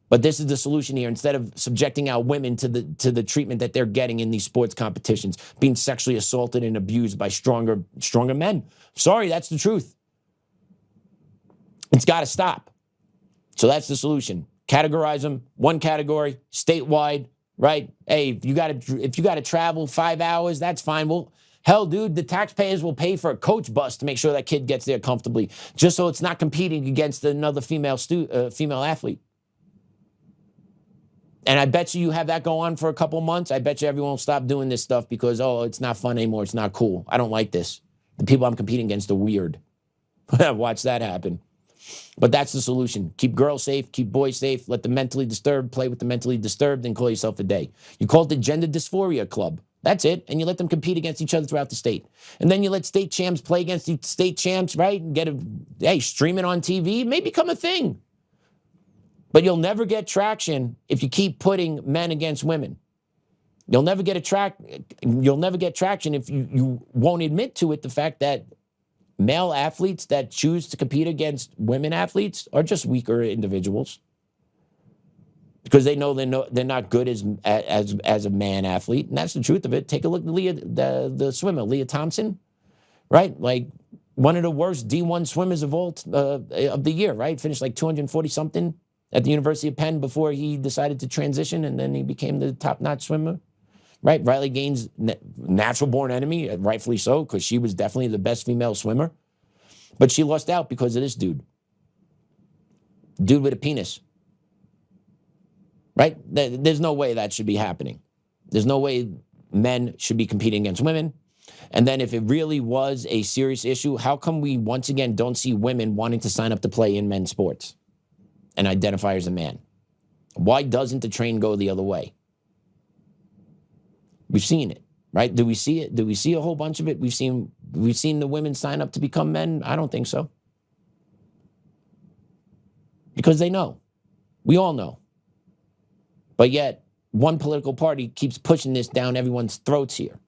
But this is the solution here. Instead of subjecting our women to the treatment that they're getting in these sports competitions, being sexually assaulted and abused by stronger men. Sorry, that's the truth. It's got to stop. So that's the solution. Categorize them, one category, statewide, right? Hey, if you got to travel 5 hours, that's fine. Well, hell, dude, the taxpayers will pay for a coach bus to make sure that kid gets there comfortably, just so it's not competing against another female athlete. And I bet you have that go on for a couple months. I bet you everyone will stop doing this stuff because, oh, it's not fun anymore. It's not cool. I don't like this. The people I'm competing against are weird. Watch that happen. But that's the solution. Keep girls safe, keep boys safe, let the mentally disturbed play with the mentally disturbed, and call yourself a day. You call it the Gender Dysphoria Club. That's it. And you let them compete against each other throughout the state. And then you let state champs play against the state champs, right? And stream it on TV. It may become a thing. But you'll never get traction if you keep putting men against women. You'll never get traction if you won't admit to it, the fact that male athletes that choose to compete against women athletes are just weaker individuals. Because they know they're not good as a man athlete. And that's the truth of it. Take a look at the swimmer, Leah Thompson, right? Like one of the worst D1 swimmers of the year, right? Finished like 240 something at the University of Penn before he decided to transition, and then he became the top-notch swimmer, right? Riley Gaines' natural-born enemy, rightfully so, because she was definitely the best female swimmer. But she lost out because of this dude. Dude with a penis. Right? There's no way that should be happening. There's no way men should be competing against women. And then if it really was a serious issue, how come we once again don't see women wanting to sign up to play in men's sports and identify as a man? Why doesn't the train go the other way? We've seen it, right? Do we see it? Do we see a whole bunch of it? We've seen the women sign up to become men? I don't think so. Because they know. We all know. But yet, one political party keeps pushing this down everyone's throats here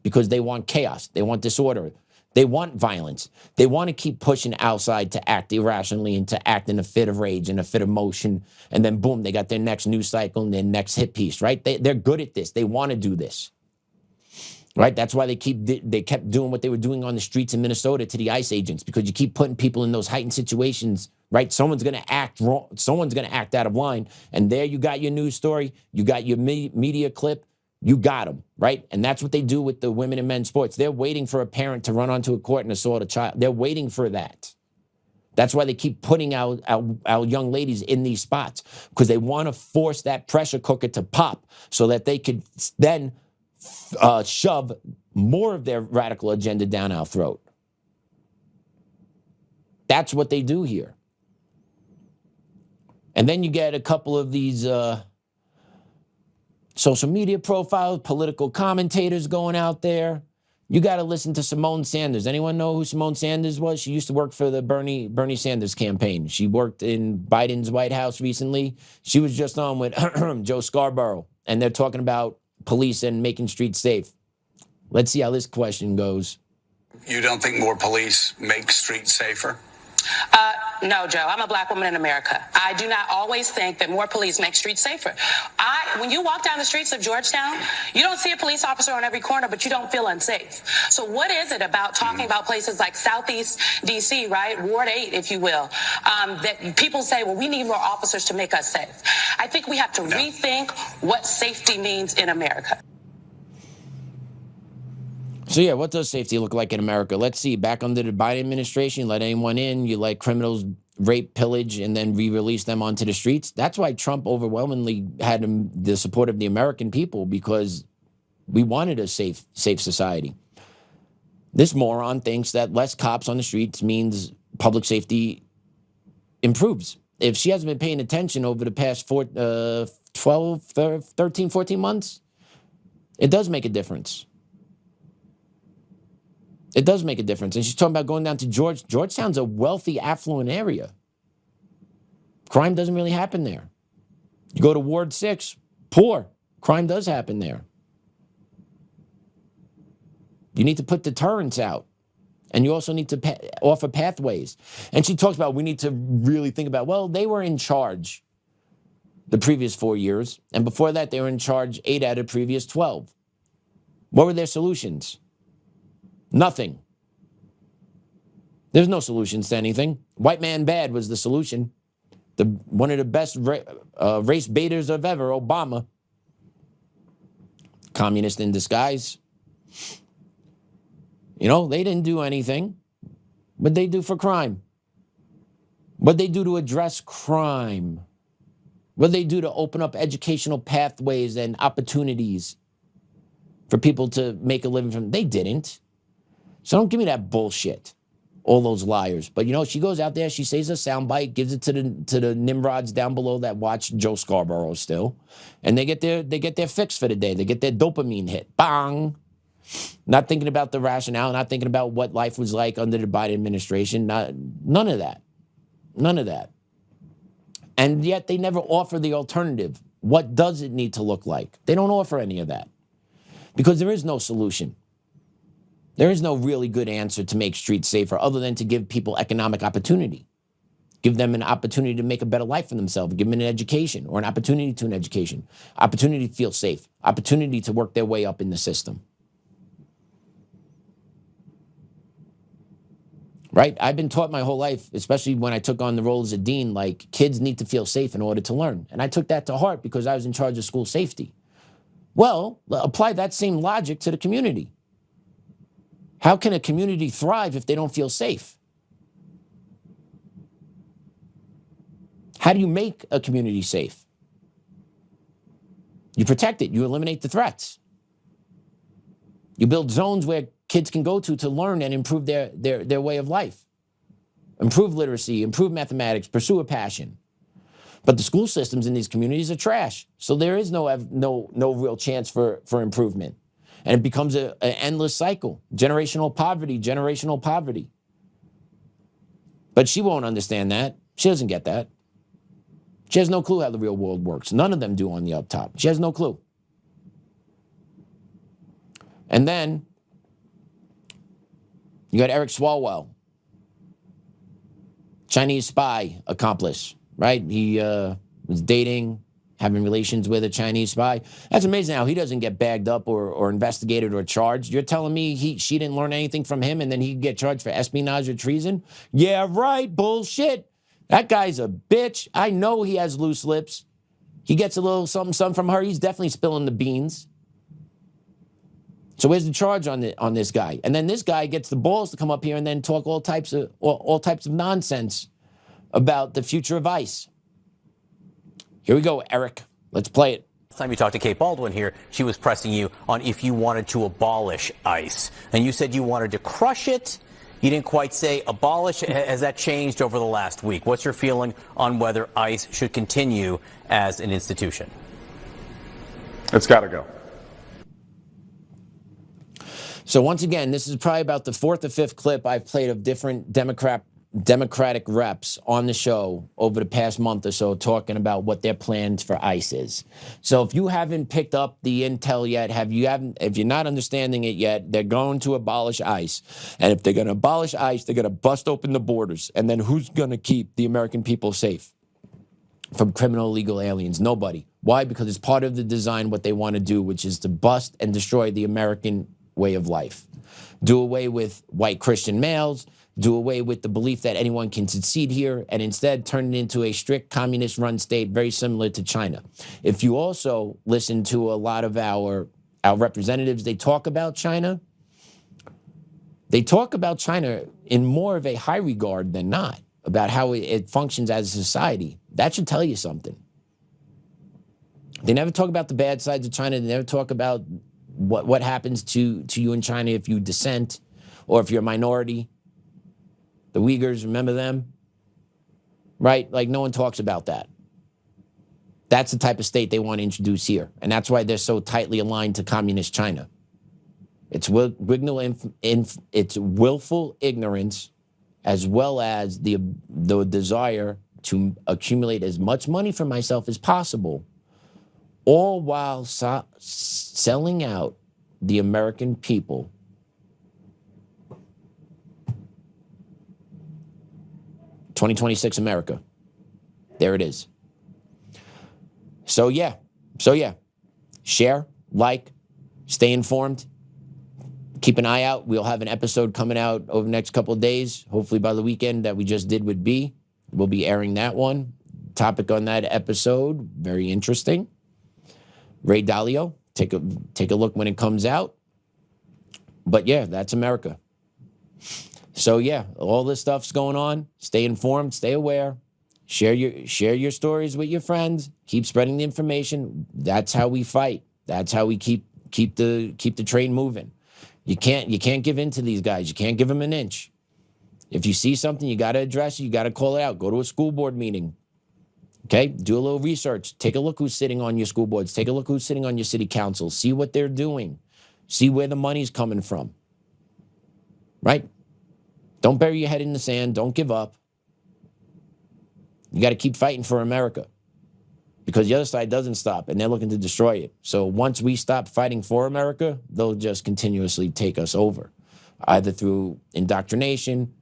because they want chaos. They want disorder. They want violence. They want to keep pushing outside to act irrationally and to act in a fit of rage and a fit of motion. And then boom, they got their next news cycle and their next hit piece, right? They're good at this. They want to do this, right? That's why they kept doing what they were doing on the streets in Minnesota to the ICE agents, because you keep putting people in those heightened situations, right? Someone's going to act wrong. Someone's going to act out of line. And there you got your news story. You got your media clip. You got them, right? And that's what they do with the women and men's sports. They're waiting for a parent to run onto a court and assault a child. They're waiting for that. That's why they keep putting our young ladies in these spots, because they want to force that pressure cooker to pop so that they could then shove more of their radical agenda down our throat. That's what they do here. And then you get a couple of these social media profiles, political commentators going out there. You got to listen to Simone Sanders. Anyone know who Simone Sanders was? She used to work for the Bernie Sanders campaign. She worked in Biden's White House recently. She was just on with Joe Scarborough, and they're talking about police and making streets safe. Let's see how this question goes. You don't think more police make streets safer? No, Joe, I'm a black woman in America. I do not always think that more police make streets safer. When you walk down the streets of Georgetown, you don't see a police officer on every corner, but you don't feel unsafe. So what is it about talking about places like Southeast DC, right? Ward 8, if you will, that people say, well, we need more officers to make us safe. I think we have to rethink what safety means in America. So yeah, what does safety look like in America? Let's see. Back under the Biden administration, let anyone in, you let criminals rape, pillage, and then re-release them onto the streets. That's why Trump overwhelmingly had the support of the American people, because we wanted a safe society. This moron thinks that less cops on the streets means public safety improves. If she hasn't been paying attention over the past 13, 14 months, it does make a difference. It does make a difference. And she's talking about going down to Georgetown's a wealthy, affluent area. Crime doesn't really happen there. You go to Ward 6, poor. Crime does happen there. You need to put deterrence out. And you also need to offer pathways. And she talks about we need to really think about, well, they were in charge the previous 4 years. And before that, they were in charge 8 out of the previous 12. What were their solutions? Nothing. There's no solutions to anything. White man bad was the solution. One of the best race baiters of ever, Obama. Communist in disguise. You know, they didn't do anything. What they do for crime? What they do to address crime? What they do to open up educational pathways and opportunities for people to make a living from? They didn't. So don't give me that bullshit, all those liars. But, you know, she goes out there, she says a soundbite, gives it to the Nimrods down below that watch Joe Scarborough still, and they get their fix for the day. They get their dopamine hit. Bang! Not thinking about the rationale, not thinking about what life was like under the Biden administration. None of that. None of that. And yet they never offer the alternative. What does it need to look like? They don't offer any of that because there is no solution. There is no really good answer to make streets safer other than to give people economic opportunity. Give them an opportunity to make a better life for themselves. Give them an education or an opportunity to an education. Opportunity to feel safe. Opportunity to work their way up in the system. Right? I've been taught my whole life, especially when I took on the role as a dean, like kids need to feel safe in order to learn. And I took that to heart because I was in charge of school safety. Well, apply that same logic to the community. How can a community thrive if they don't feel safe? How do you make a community safe? You protect it. You eliminate the threats. You build zones where kids can go to learn and improve their way of life. Improve literacy, improve mathematics, pursue a passion. But the school systems in these communities are trash. So there is no real chance for improvement. And it becomes an endless cycle. Generational poverty. But she won't understand that. She doesn't get that. She has no clue how the real world works. None of them do on the up top. She has no clue. And then you got Eric Swalwell, Chinese spy accomplice, right? He was dating, having relations with a Chinese spy. That's amazing how he doesn't get bagged up or investigated or charged. You're telling me she didn't learn anything from him and then he could get charged for espionage or treason? Yeah, right, bullshit. That guy's a bitch. I know he has loose lips. He gets a little something from her. He's definitely spilling the beans. So where's the charge on this guy? And then this guy gets the balls to come up here and then talk all types of nonsense about the future of ICE. Here we go, Eric. Let's play it. Last time you talked to Kate Baldwin here, she was pressing you on if you wanted to abolish ICE. And you said you wanted to crush it. You didn't quite say abolish. Has that changed over the last week? What's your feeling on whether ICE should continue as an institution? It's got to go. So once again, this is probably about the 4th or 5th clip I've played of different Democrat Democratic reps on the show over the past month or so talking about what their plans for ICE is. So if you haven't picked up the intel yet, if you're not understanding it yet, they're going to abolish ICE. And if they're going to abolish ICE, they're going to bust open the borders. And then who's going to keep the American people safe from criminal illegal aliens? Nobody. Why? Because it's part of the design what they want to do, which is to bust and destroy the American way of life. Do away with white Christian males, do away with the belief that anyone can succeed here, and instead turn it into a strict communist-run state very similar to China. If you also listen to a lot of our representatives, they talk about China. They talk about China in more of a high regard than not, about how it functions as a society. That should tell you something. They never talk about the bad sides of China. They never talk about what happens to you in China if you dissent or if you're a minority. The Uyghurs, remember them? Right? Like, no one talks about that. That's the type of state they want to introduce here. And that's why they're so tightly aligned to communist China. It's willful ignorance, as well as the desire to accumulate as much money for myself as possible, all while selling out the American people. '26 America. There it is. So yeah. Share, like, stay informed. Keep an eye out. We'll have an episode coming out over the next couple of days, hopefully by the weekend, that we just did with B. We'll be airing that one. Topic on that episode, very interesting. Ray Dalio, take a look when it comes out. But yeah, that's America. So yeah, all this stuff's going on. Stay informed, stay aware. Share your stories with your friends. Keep spreading the information. That's how we fight. That's how we keep the train moving. You can't give in to these guys. You can't give them an inch. If you see something, you got to address it. You got to call it out. Go to a school board meeting. Okay, do a little research. Take a look who's sitting on your school boards. Take a look who's sitting on your city councils. See what they're doing. See where the money's coming from. Right? Don't bury your head in the sand. Don't give up. You got to keep fighting for America, because the other side doesn't stop, and they're looking to destroy it. So once we stop fighting for America, they'll just continuously take us over, either through indoctrination,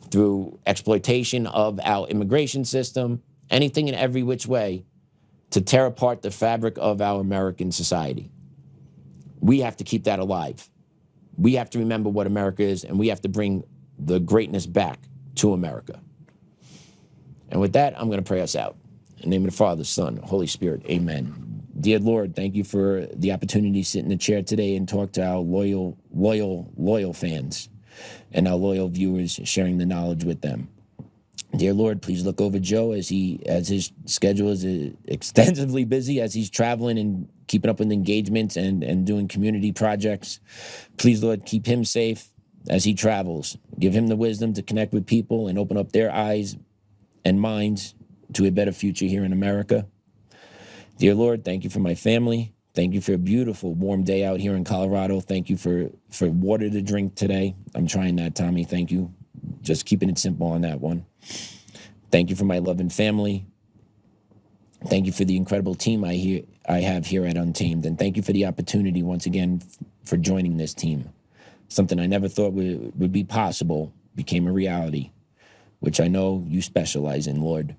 through exploitation of our immigration system, anything and every which way to tear apart the fabric of our American society. We have to keep that alive. We have to remember what America is, and we have to bring the greatness back to America. And with that, I'm going to pray us out. In the name of the Father, Son, Holy Spirit, amen. Dear Lord, thank you for the opportunity to sit in the chair today and talk to our loyal fans and our loyal viewers, sharing the knowledge with them. Dear Lord, please look over Joe as his schedule is extensively busy, as he's traveling and keeping up with engagements and doing community projects. Please, Lord, keep him safe as he travels. Give him the wisdom to connect with people and open up their eyes and minds to a better future here in America. Dear Lord, thank you for my family. Thank you for a beautiful, warm day out here in Colorado. Thank you for water to drink today. I'm trying that, Tommy. Thank you. Just keeping it simple on that one. Thank you for my loving family. Thank you for the incredible team I have here at Untamed. And thank you for the opportunity, once again, for joining this team. Something I never thought would be possible became a reality, which I know you specialize in, Lord.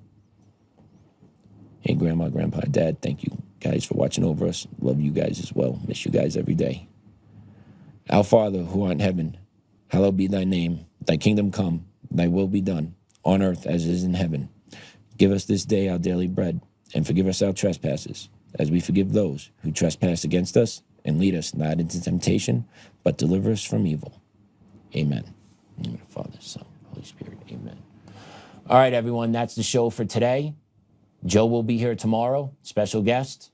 Hey, Grandma, Grandpa, Dad, thank you guys for watching over us. Love you guys as well. Miss you guys every day. Our Father, who art in heaven, hallowed be thy name. Thy kingdom come, thy will be done, on earth as it is in heaven. Give us this day our daily bread, and forgive us our trespasses, as we forgive those who trespass against us. And lead us not into temptation, but deliver us from evil. Amen. In the name of the Father, Son, Holy Spirit. Amen. All right, everyone, that's the show for today. Joe will be here tomorrow, special guest.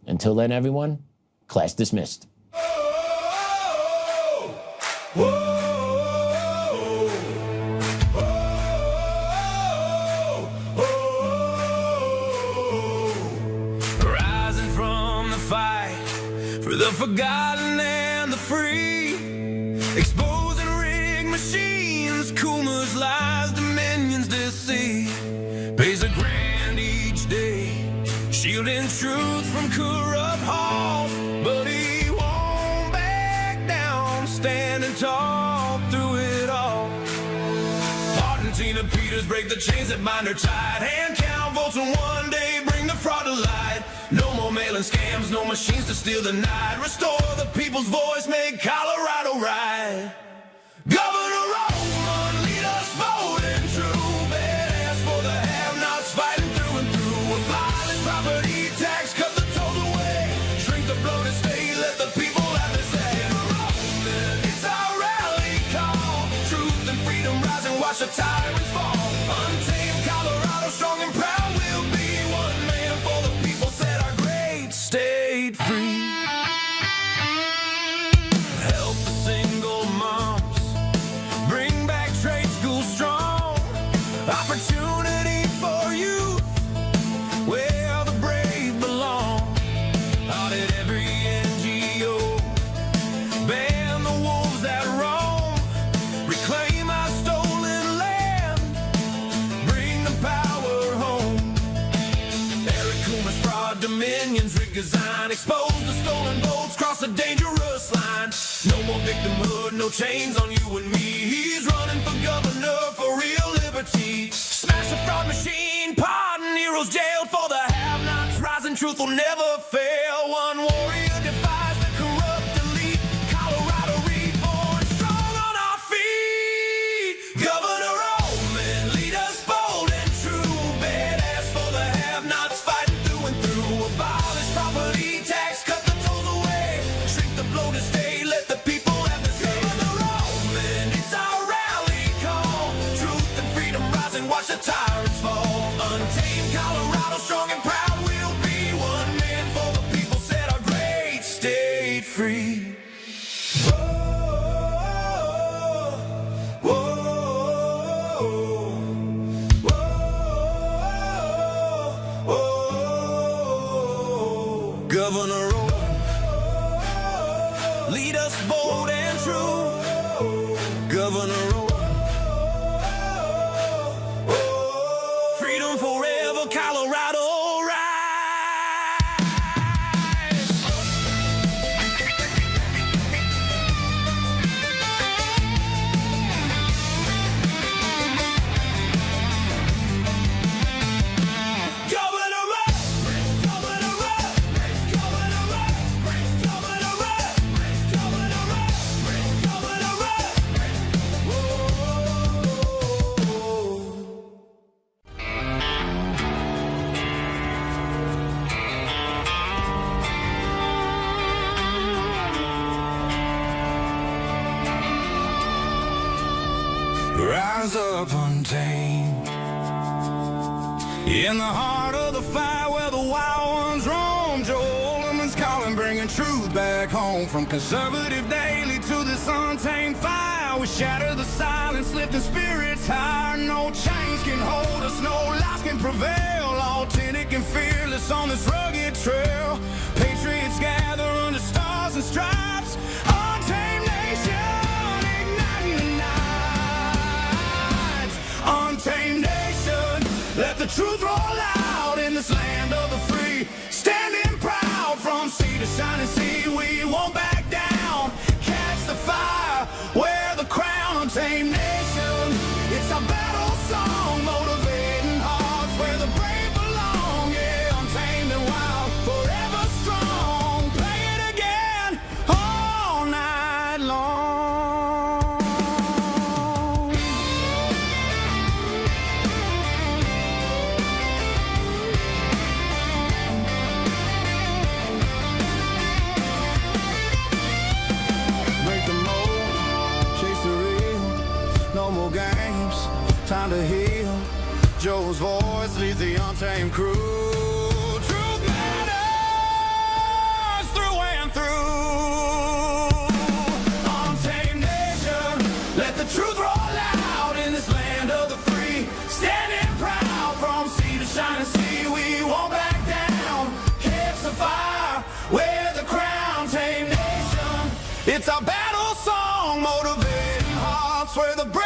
Until then, everyone, class dismissed. Rising from the fight for the forgotten and the free, exposing rigged machines, Kuma's life. truth from corrupt halls, but he won't back down, standing tall through it all. Tina Peters break the chains that bind her tight. Hand count votes and one day bring the fraud to light. No more mailing scams, no machines to steal the night. Restore the people's voice, make Colorado right. Governor Oltmann, lead us bold and true. Badass for the have-nots, fighting through and through. Abolish property tax, cut the tolls away. Shrink the bloated state, let the people have their say. Oltmann, it's our rally call. Truth and freedom rise and watch the tyrants fall. Untamed Colorado, strong and proud, we'll be one man for the people, set our great state free. Help the single moms, bring back trade school strong. Opportunity for youth, where the brave belong. Audit every NGO, ban the wolves that roam. Reclaim our stolen land, bring the power home. Eric Coomer's fraud dominions, rig design, expose the stolen votes, cross a dangerous line. No more victimhood, no chains on you and me. He's running for governor for real liberty. Smash the fraud machine, pardon heroes jailed for the have-nots. Rising truth will never fail. One warrior defies the corrupt elite. Colorado reborn, strong on our feet. Governor Oltmann, lead us bold and true. Badass for the have-nots, fighting through and through. Abolish property tax, cut the tolls away. Shrink the bloated state, let the people have the say. Governor Oltmann, it's our rally call. Truth and freedom rise and watch the tyrants fall. Untamed Colorado, strong and proud, we'll be one man for the people, set our great state free. Governor Oltmann, lead us bold and true. Governor Oltmann, freedom forever, Colorado rise. Rise up untamed, in the heart of the fight where the wild ones roam. Joe Oltmann's calling, bringing truth back home. From conservative daily to this untamed fire, we shatter the silence, lifting spirits higher. No chains can hold us, no lies can prevail. Authentic and fearless on this rugged trail. Patriots gather under stars and stripes. Untamed nation, igniting the night. Untamed nation, let the truth roll out in this land of the free. Standing proud from sea to shining sea, we won't back down. Catch the fire, wear the crown. Untamed nation, it's our battle song, motivating hearts where the brave belong. Yeah, untamed and wild, forever strong. Play it again all night long. No more games, time to heal. Joe's voice leads the untamed crew. Truth matters through and through. Untamed nation, let the truth roll out in this land of the free. Standing proud from sea to shining sea, we won't back down. Catch the fire, wear the crown. Tame nation, it's our battle song, motivating hearts where the brave